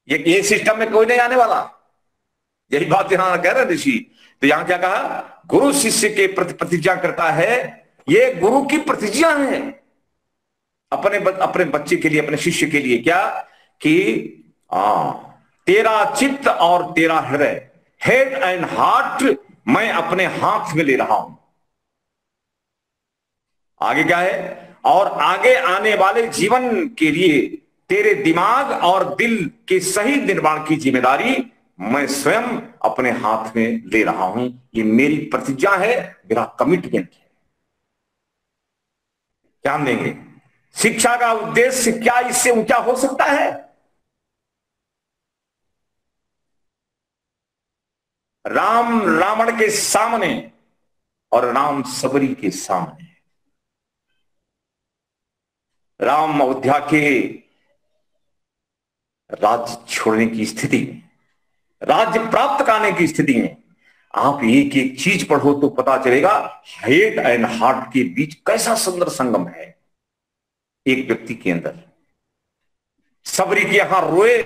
ये सिस्टम में कोई नहीं आने वाला। यही बात यहां कह रहे ऋषि। तो यहां क्या कहा? गुरु शिष्य के प्रति प्रतिज्ञा करता है। ये गुरु की प्रतिज्ञा है अपने बच्चे के लिए, अपने शिष्य के लिए। क्या कि तेरा चित्त और तेरा हृदय, हेड एंड हार्ट, मैं अपने हाथ में ले रहा हूं। आगे क्या है? और आगे आने वाले जीवन के लिए तेरे दिमाग और दिल के सही निर्माण की जिम्मेदारी मैं स्वयं अपने हाथ में ले रहा हूं। ये मेरी प्रतिज्ञा है, मेरा कमिटमेंट है। ध्यान देंगे, शिक्षा का उद्देश्य क्या इससे ऊंचा हो सकता है? राम रावण के सामने और राम सबरी के सामने। राम अयोध्या के राज्य छोड़ने की स्थिति में, राज्य प्राप्त करने की स्थिति में आप एक एक चीज पढ़ो तो पता चलेगा हेड एंड हार्ट के बीच कैसा सुंदर संगम है एक व्यक्ति के अंदर। सबरी के यहां रोए,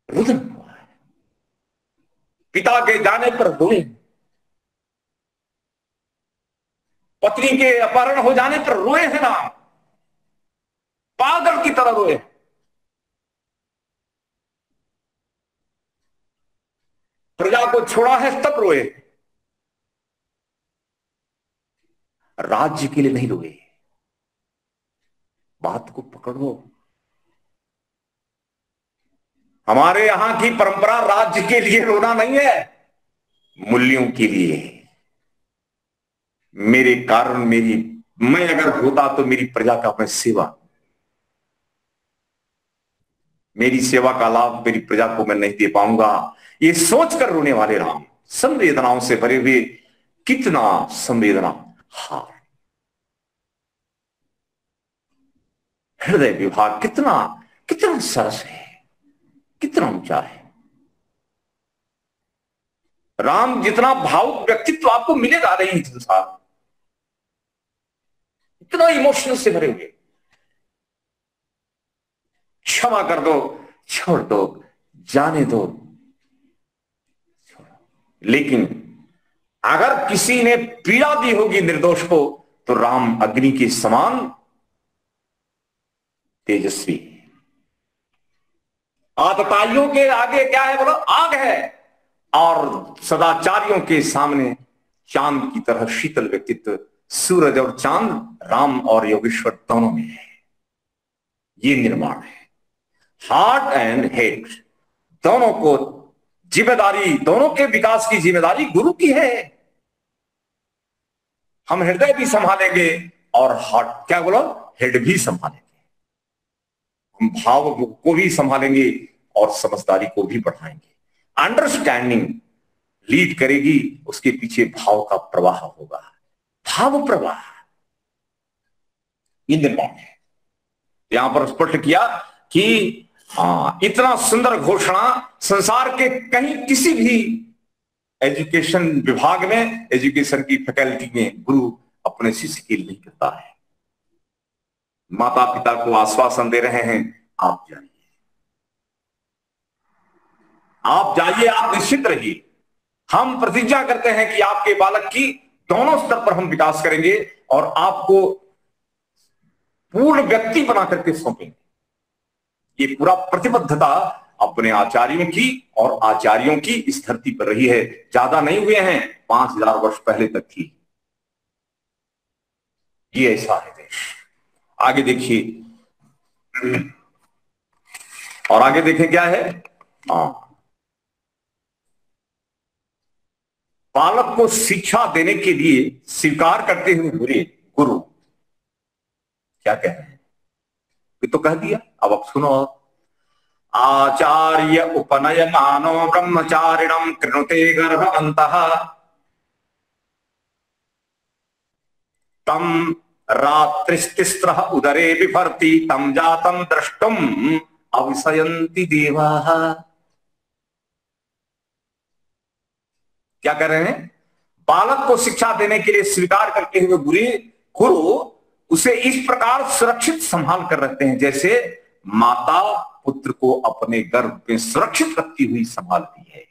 रुदन हुआ है, पिता के जाने पर रोए, पत्नी के अपहरण हो जाने पर रोए हैं राम, पागल की तरह रोए। प्रजा को छोड़ा है तब रोए, राज्य के लिए नहीं रोए। बात को पकड़ो। हमारे यहां की परंपरा राज्य के लिए रोना नहीं है, मूल्यों के लिए। मेरे कारण मैं अगर होता तो मेरी प्रजा का मैं सेवा, मेरी सेवा का लाभ मेरी प्रजा को मैं नहीं दे पाऊंगा, ये सोचकर रोने वाले राम, संवेदनाओं से भरे हुए, कितना संवेदना, हार, हृदय विभाग कितना कितना सरस है, कितना ऊंचा है। राम जितना भावुक व्यक्तित्व आपको मिलेगा नहीं संसार, इतना इमोशनल से भरे हुए। क्षमा कर दो, छोड़ दो, जाने दो, लेकिन अगर किसी ने पीड़ा दी होगी निर्दोष को तो राम अग्नि के समान तेजस्वी। आतताइयों के आगे क्या है बोलो, आग है, और सदाचारियों के सामने चांद की तरह शीतल व्यक्तित्व। सूरज और चांद राम और योगेश्वर दोनों में है, ये निर्माण है। हार्ट एंड हेड दोनों को जिम्मेदारी, दोनों के विकास की जिम्मेदारी गुरु की है। हम हृदय भी संभालेंगे और हार्ट, क्या बोलो, हेड भी संभालेंगे। हम भाव को भी संभालेंगे और समझदारी को भी बढ़ाएंगे। अंडरस्टैंडिंग लीड करेगी, उसके पीछे भाव का प्रवाह होगा, भाव प्रवाह, ये निर्माण है। यहां पर स्पष्ट किया कि इतना सुंदर घोषणा संसार के कहीं किसी भी एजुकेशन विभाग में, एजुकेशन की फैकल्टी में गुरु अपने शिष्य के लिए नहीं करता है। माता पिता को आश्वासन दे रहे हैं, आप जाइए, आप जाइए, आप निश्चित रहिए। हम प्रतिज्ञा करते हैं कि आपके बालक की दोनों स्तर पर हम विकास करेंगे और आपको पूर्ण व्यक्ति बना करके सौंपेंगे। ये पूरा प्रतिबद्धता अपने आचार्यों की और आचार्यों की इस धरती पर रही है। ज्यादा नहीं हुए हैं, 5000 वर्ष पहले तक थी। ये ऐसा है देश। आगे देखिए, और आगे देखें क्या है। बालक को शिक्षा देने के लिए स्वीकार करते हुए गुरु क्या कह रहे हैं, ये तो कह दिया, अब आप सुनो। आचार्य उपनयमानो ब्रह्मचारिणं कृणुते गर्भवन्तः तम रात्रिस्तिस्रः उदरे बिभर्ति तम जातं द्रष्टुम अविशयन्ति देवाः। क्या कर रहे हैं, बालक को शिक्षा देने के लिए स्वीकार करते हुए गुरु उसे इस प्रकार सुरक्षित संभाल कर रखते हैं जैसे माता पुत्र को अपने गर्भ में सुरक्षित रखती हुई संभालती है।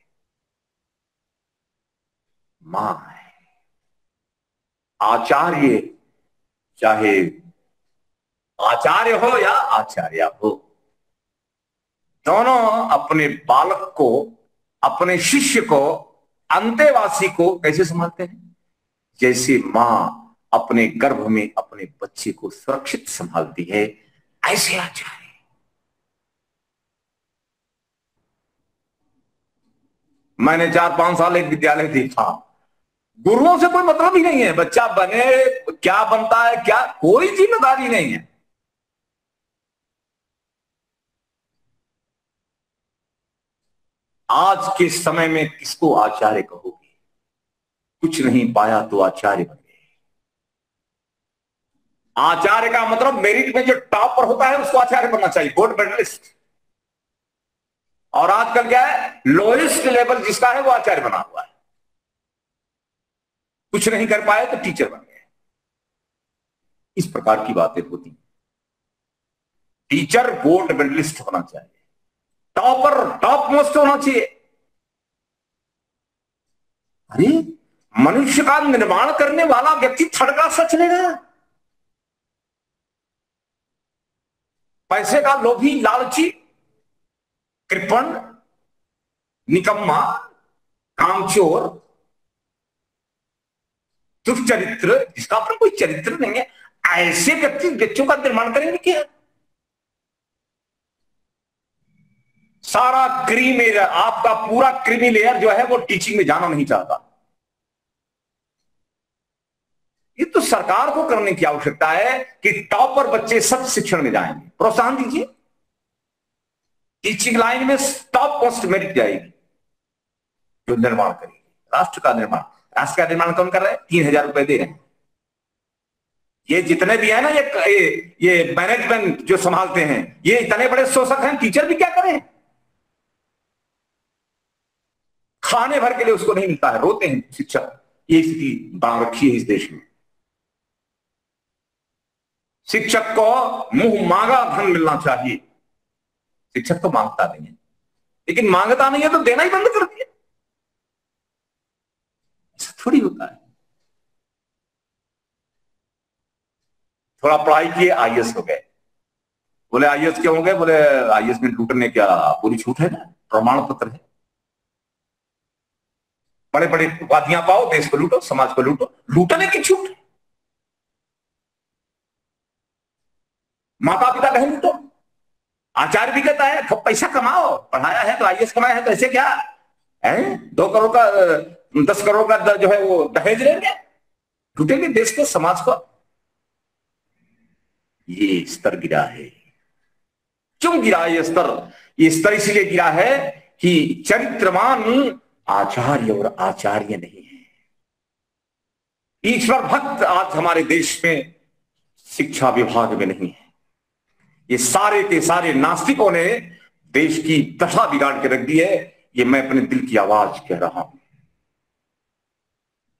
मां है। आचार्य, चाहे आचार्य हो या आचार्य हो, दोनों अपने बालक को, अपने शिष्य को, अंतेवासी को कैसे संभालते हैं, जैसे मां अपने गर्भ में अपने बच्चे को सुरक्षित संभालती है, ऐसे आचार्य। मैंने 4-5 साल एक विद्यालय देखा, गुरुओं से कोई मतलब ही नहीं है, बच्चा बने क्या बनता है, क्या कोई जिम्मेदारी नहीं है। आज के समय में किसको आचार्य कहोगे? कुछ नहीं पाया तो आचार्य बन गए। आचार्य का मतलब मेरिट में जो टॉप पर होता है उसको आचार्य बनना चाहिए, गोल्ड मेडलिस्ट। और आजकल क्या है, लोएस्ट लेवल जिसका है वो आचार्य बना हुआ है। कुछ नहीं कर पाए तो टीचर बन गए। इस प्रकार की बातें होती। टीचर गोल्ड मेडलिस्ट होना चाहिए, टॉपर, टॉप मोस्ट होना चाहिए। अरे मनुष्य का निर्माण करने वाला व्यक्ति थर्ड क्लास का चलेगा? पैसे का लोभी, लालची, कृपण, निकम्मा, कामचोर, दुष्चरित्र, जिसका अपना कोई चरित्र नहीं है, ऐसे व्यक्ति बच्चों का निर्माण करेंगे क्या? सारा क्रीमी, आपका पूरा क्रीमी लेयर जो है वो टीचिंग में जाना नहीं चाहता। ये तो सरकार को करने की आवश्यकता है कि टॉपर बच्चे सब शिक्षण में जाएंगे, प्रोत्साहन दीजिए। टीचिंग लाइन में टॉप मोस्ट मेरिट जाएगी, जो निर्माण करेगी राष्ट्र का निर्माण। राष्ट्र का निर्माण कौन कर रहा है? 3,000 रुपए दे रहे हैं। ये जितने भी है ना, ये मैनेजमेंट जो संभालते हैं, ये इतने बड़े शोषक हैं। टीचर भी क्या करें? खाने भर के लिए उसको नहीं मिलता है, रोते हैं शिक्षक। ये स्थिति बना रखी है इस देश में। शिक्षक को मुंह मांगा धन मिलना चाहिए। शिक्षक तो मांगता नहीं है, लेकिन मांगता नहीं है तो देना ही बंद कर दिया। ऐसा थोड़ी होता है। थोड़ा पढ़ाई किए, आईएएस हो गए। बोले आईएएस क्यों हो गए? बोले आईएएस में लूटने क्या पूरी छूट है ना, प्रमाण पत्र है। बड़े बड़े उपाधियां पाओ, देश को लूटो, समाज को लूटो, लूटने की छूट। माता पिता कहें लूटो, आचार्य भी कहता है पैसा कमाओ, पढ़ाया है तो आईएएस कमाया है तो ऐसे क्या है? 2 करोड़ का 10 करोड़ का जो है वो दहेज लेंगे, लूटेंगे देश को, समाज को। ये स्तर गिरा है। क्यों गिरा ये स्तर? ये स्तर इसलिए गिरा है कि चरित्रवान आचार्य और आचार्य नहीं है। ईश्वर भक्त आज हमारे देश में शिक्षा विभाग में नहीं है। ये सारे के सारे नास्तिकों ने देश की दशा बिगाड़ के रख दी है। ये मैं अपने दिल की आवाज कह रहा हूं।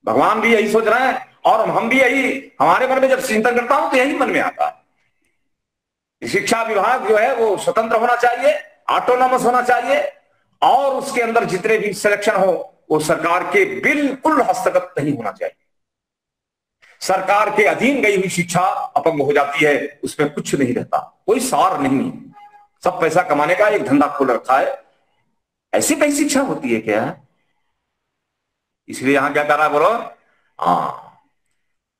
भगवान भी यही सोच रहे हैं और हम भी यही, हमारे मन में जब चिंतन करता हूं तो यही मन में आता है। शिक्षा विभाग जो है वो स्वतंत्र होना चाहिए, ऑटोनॉमस होना चाहिए, और उसके अंदर जितने भी सिलेक्शन हो वो सरकार के बिल्कुल हस्तगत नहीं होना चाहिए। सरकार के अधीन गई हुई शिक्षा अपंग हो जाती है, उसमें कुछ नहीं रहता, कोई सार नहीं, सब पैसा कमाने का एक धंधा खोल रखा है। ऐसी कई शिक्षा होती है क्या? इसलिए यहां क्या कर रहा है बोलो?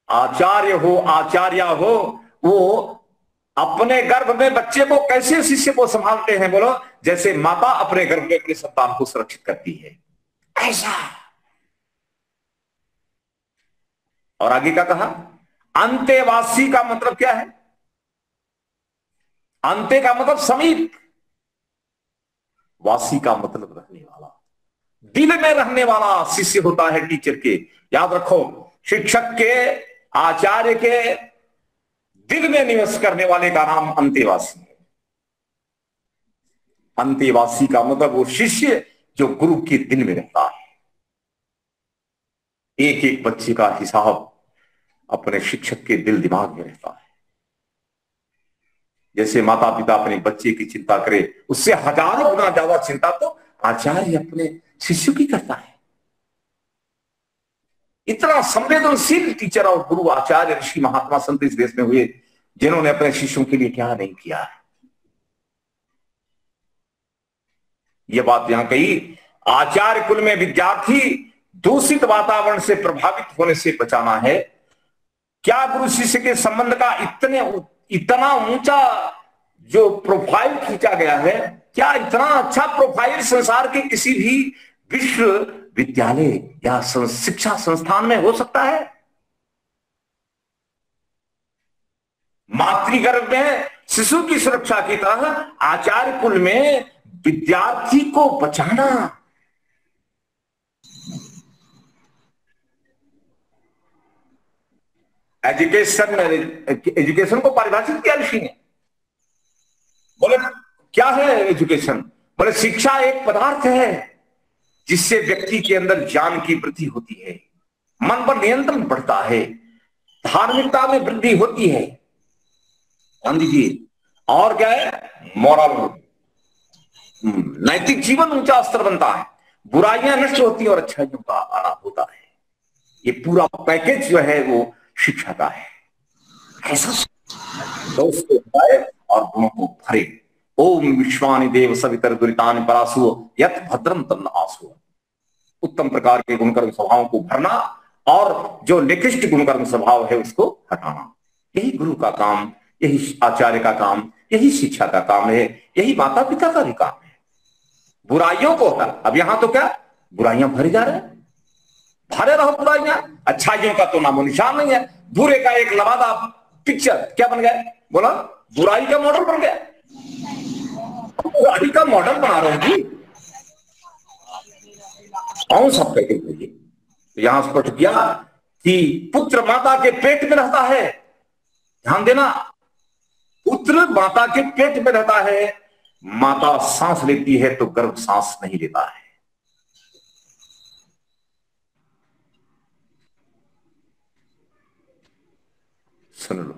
आचार्य हो, आचार्य हो, वो अपने गर्भ में बच्चे को कैसे शिष्य को संभालते हैं बोलो? जैसे माता अपने गर्भ में अपने संतान को सुरक्षित करती है, ऐसा। और आगे क्या कहा? अंतेवासी का मतलब क्या है? अंत्य का मतलब समीप, वासी का मतलब रहने वाला, दिल में रहने वाला शिष्य होता है टीचर के। याद रखो, शिक्षक के, आचार्य के दिल में निवास करने वाले का नाम अंतेवासी है। अंतेवासी का मतलब वो शिष्य जो गुरु के दिल में रहता है। एक एक बच्चे का हिसाब अपने शिक्षक के दिल दिमाग में रहता है। जैसे माता पिता अपने बच्चे की चिंता करे, उससे हजारों गुना ज्यादा चिंता तो आचार्य अपने शिष्य की करता है। इतना संवेदनशील टीचर और गुरु, आचार्य, ऋषि, महात्मा, संत इस देश में हुए जिन्होंने अपने शिष्यों के लिए क्या नहीं किया है। यह बात यहां कही, आचार्य कुल में विद्यार्थी दूषित वातावरण से प्रभावित होने से बचाना है। क्या गुरु शिष्य के संबंध का इतना ऊंचा जो प्रोफाइल खींचा गया है, क्या इतना अच्छा प्रोफाइल संसार के किसी भी विश्वविद्यालय या शिक्षा संस्थान में हो सकता है? मातृगर्भ में शिशु की सुरक्षा की तरह आचार्य कुल में विद्यार्थी को बचाना एजुकेशन, एजुकेशन को परिभाषित किया ऋषि ने। बोले क्या है एजुकेशन? बोले शिक्षा एक पदार्थ है जिससे व्यक्ति के अंदर ज्ञान की वृद्धि होती है, मन पर नियंत्रण बढ़ता है, धार्मिकता में वृद्धि होती है, ध्यान दीजिए, और क्या है, मॉरल, नैतिक जीवन ऊंचा स्तर बनता है, बुराइयां नष्ट होती है और अच्छाइयों का आना होता है। ये पूरा पैकेज जो है वो शिक्षा का है। ऐसा दोस्त को भरे और गुणों को भरे। ओम विश्वानि देव सवितर दुरितानि परासु यत भद्रम तन्न आसु। उत्तम प्रकार के गुणकर्म स्वभावों को भरना और जो निकृष्ट गुणकर्म स्वभाव है उसको हटाना, यही गुरु का काम, यही आचार्य का काम, यही शिक्षा का काम है, यही माता पिता का भी काम है। बुराइयों को हटा। अब यहां तो क्या बुराइयां भरी जा रहे हैं, भरे रहो बुराइयां, अच्छाइयों का तो नामो निशान नहीं है। बुरे का एक लबादा पिक्चर क्या बन गया, बोला बुराई का मॉडल बन गया। बुराई का मॉडल बना रहे हो जी, कौन सा पैकेज है ये? तो यहां स्पष्ट किया कि पुत्र माता के पेट में रहता है, ध्यान देना, पुत्र माता के पेट में रहता है, माता सांस लेती है तो गर्भ सांस नहीं लेता है। सुन लो,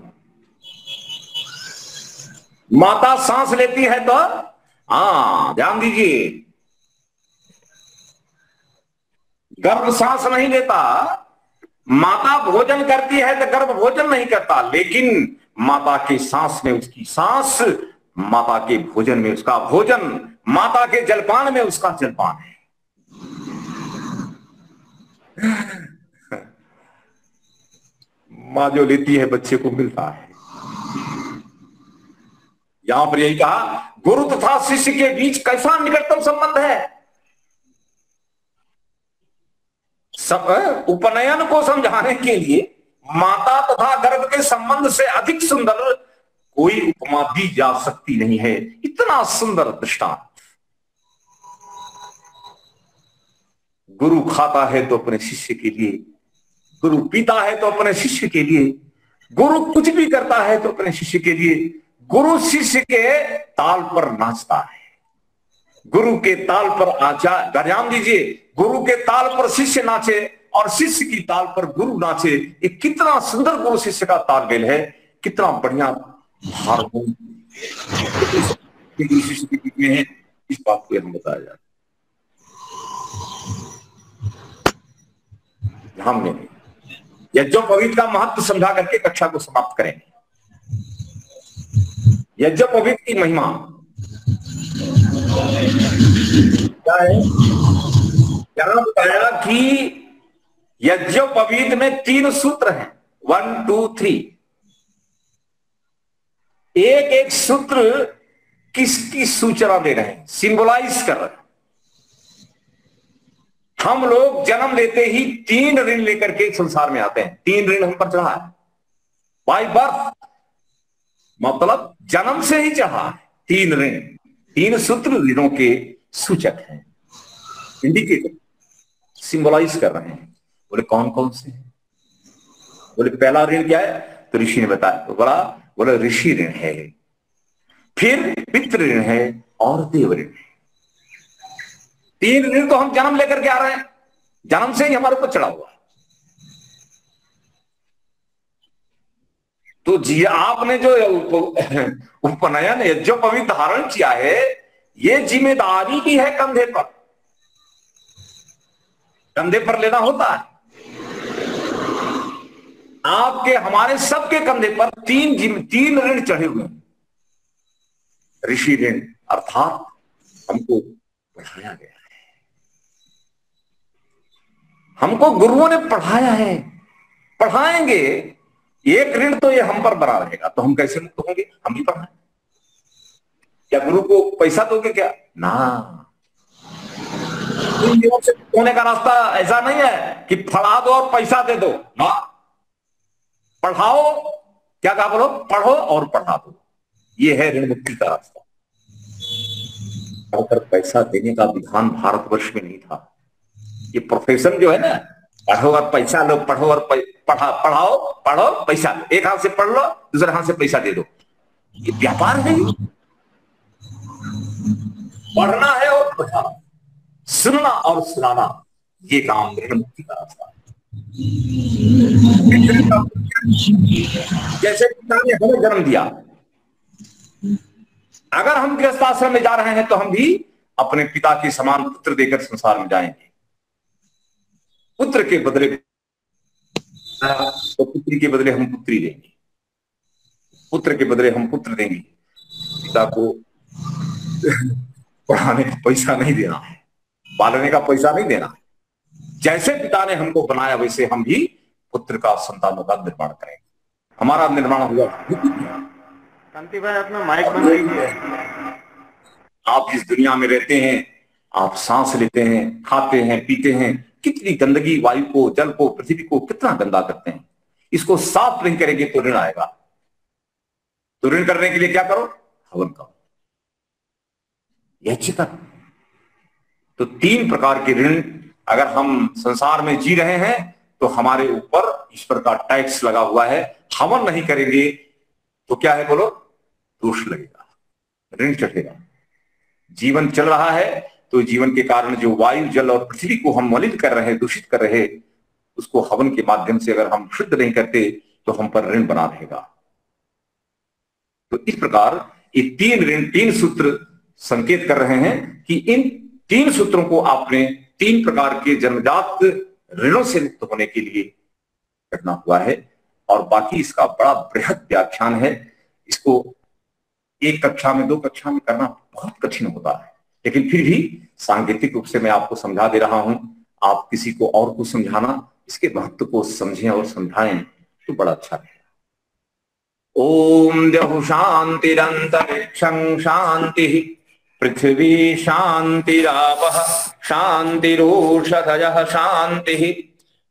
माता सांस लेती है तो ध्यान दीजिए, गर्भ सांस नहीं लेता। माता भोजन करती है तो गर्भ भोजन नहीं करता, लेकिन माता के सांस में उसकी सांस, माता के भोजन में उसका भोजन, माता के जलपान में उसका जलपान है। मां जो लेती है बच्चे को मिलता है। यहां पर यही कहा, गुरु तथा शिष्य के बीच कैसा निकटतम संबंध है। उपनयन को समझाने के लिए माता तथा गर्भ के संबंध से अधिक सुंदर कोई उपमा दी जा सकती नहीं है। इतना सुंदर दृष्टांत। गुरु खाता है तो अपने शिष्य के लिए, गुरु पीता है तो अपने शिष्य के लिए, गुरु कुछ भी करता है तो अपने शिष्य के लिए। गुरु शिष्य के ताल पर नाचता है, गुरु के ताल पर आचार्य, ध्यान दीजिए, गुरु के ताल पर शिष्य नाचे और शिष्य की ताल पर गुरु नाचे। ये कितना सुंदर गुरु शिष्य का तालमेल है, कितना बढ़िया हारमोन शिष्य के बीच में है। इस बात को हम बताया जाता है। हमने यज्ञोपवीत का महत्व समझा करके कक्षा को समाप्त करेंगे। यज्ञोपवीत की महिमा क्या है? यहां बताया कि यज्ञोपवीत में 3 सूत्र हैं, 1 2 3। एक एक सूत्र किसकी सूचना दे रहे हैं, सिंबलाइज कर रहे हैं। हम लोग जन्म लेते ही 3 ऋण लेकर के संसार में आते हैं। 3 ऋण हम पर चढ़ा है बाय बर्थ, मतलब जन्म से ही चढ़ा है 3 ऋण। 3 सूत्र ऋणों के सूचक हैं, इंडिकेटर, सिंबलाइज कर रहे हैं। बोले कौन कौन से हैं? बोले पहला ऋण क्या है? तो ऋषि ने बताया, बोले ऋषि ऋण है, फिर पितृ ऋण है और देव ऋण है। 3 ऋण तो हम जन्म लेकर के आ रहे हैं, जन्म से ही हमारे ऊपर चढ़ा हुआ है। तो जी आपने जो उपनयन यज्ञोपवीत धारण किया है, ये जिम्मेदारी भी है कंधे पर, कंधे पर लेना होता है। आपके हमारे सबके कंधे पर 3 ऋण चढ़े हुए हैं। ऋषि ऋण अर्थात हमको पढ़ाया गया है, हमको गुरुओं ने पढ़ाया है, पढ़ाएंगे। एक ऋण तो ये हम पर बना रहेगा, तो हम कैसे मुक्त होंगे? हम भी पढ़ाएं। क्या गुरु को पैसा दोगे क्या? ना, से होने का रास्ता ऐसा नहीं है कि पढ़ा दो और पैसा दे दो ना। पढ़ाओ, क्या कहा, बोलो पढ़ो और पढ़ा दो, ये है ऋण मुक्ति का रास्ता। अगर पैसा देने का विधान भारतवर्ष में नहीं था, ये प्रोफेशन जो है ना, पढ़ो और पैसा लो, पढ़ो और पढ़ाओ, पढ़ो पैसा लो, एक हाथ से पढ़ लो, दूसरे हाथ से पैसा दे दो, ये व्यापार है। पढ़ना है और पढ़ाना, सुनना और सुनाना, ये काम ऋण मुक्ति का रास्ता है। जैसे पिता ने हमें जन्म दिया, अगर हम गृहस्थ आश्रम में जा रहे हैं तो हम भी अपने पिता के समान पुत्र देकर संसार में जाएंगे। पुत्र के बदले तो पुत्री के बदले हम पुत्री देंगे, पुत्र के बदले हम पुत्र देंगे। पिता को पढ़ाने का पैसा नहीं देना है, पालने का पैसा नहीं देना है। जैसे पिता ने हमको बनाया वैसे हम भी पुत्र का, संतानों का निर्माण करेंगे। हमारा निर्माण हुआ। कांति भाई अपना माइक बंद कीजिए। आप इस दुनिया में रहते हैं, आप सांस लेते हैं, खाते हैं, पीते हैं, कितनी गंदगी वायु को, जल को, पृथ्वी को कितना गंदा करते हैं। इसको साफ नहीं करेंगे तो ऋण आएगा। तो ऋण करने के लिए क्या करो? हवन करो। यह चिता। तो 3 प्रकार के ऋण अगर हम संसार में जी रहे हैं तो हमारे ऊपर ईश्वर का टैक्स लगा हुआ है। हवन नहीं करेंगे तो क्या है बोलो? दोष लगेगा, ऋण चढ़ेगा। जीवन चल रहा है तो जीवन के कारण जो वायु, जल और पृथ्वी को हम मलिन कर रहे हैं, दूषित कर रहे, उसको हवन के माध्यम से अगर हम शुद्ध नहीं करते तो हम पर ऋण बना रहेगा। तो इस प्रकार ये 3 ऋण, 3 सूत्र संकेत कर रहे हैं कि इन 3 सूत्रों को आपने 3 प्रकार के जन्मजात ऋणों से मुक्त होने के लिए करना हुआ है। और बाकी इसका बड़ा बृहद व्याख्यान है। इसको 1 कक्षा में, 2 कक्षा में करना बहुत कठिन होता है, लेकिन फिर भी सांकेतिक रूप से मैं आपको समझा दे रहा हूं। आप किसी को और को समझाना, इसके महत्व को समझें और समझाएं तो बड़ा अच्छा रहेगा। ओम द्यौः शांतिरंतरिक्षं शांति, पृथ्वी शांतिरापः शांतिरोषधयः शांतिः,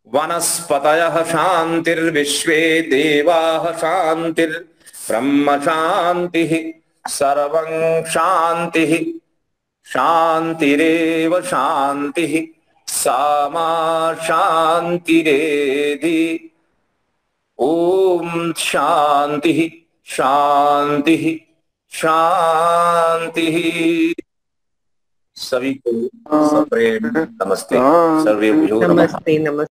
वनस्पतयः शांतिर्विश्वे देवाः शांतिर्ब्रह्म शांतिः, सर्वं शांतिः शांतिरेव शांतिः, सा मा शांतिरेधि। ओम शांतिः शांतिः शांतिः। सभी को सप्रेम नमस्ते। सर्वे भुजो नमः। नमस्ते नमस्ते।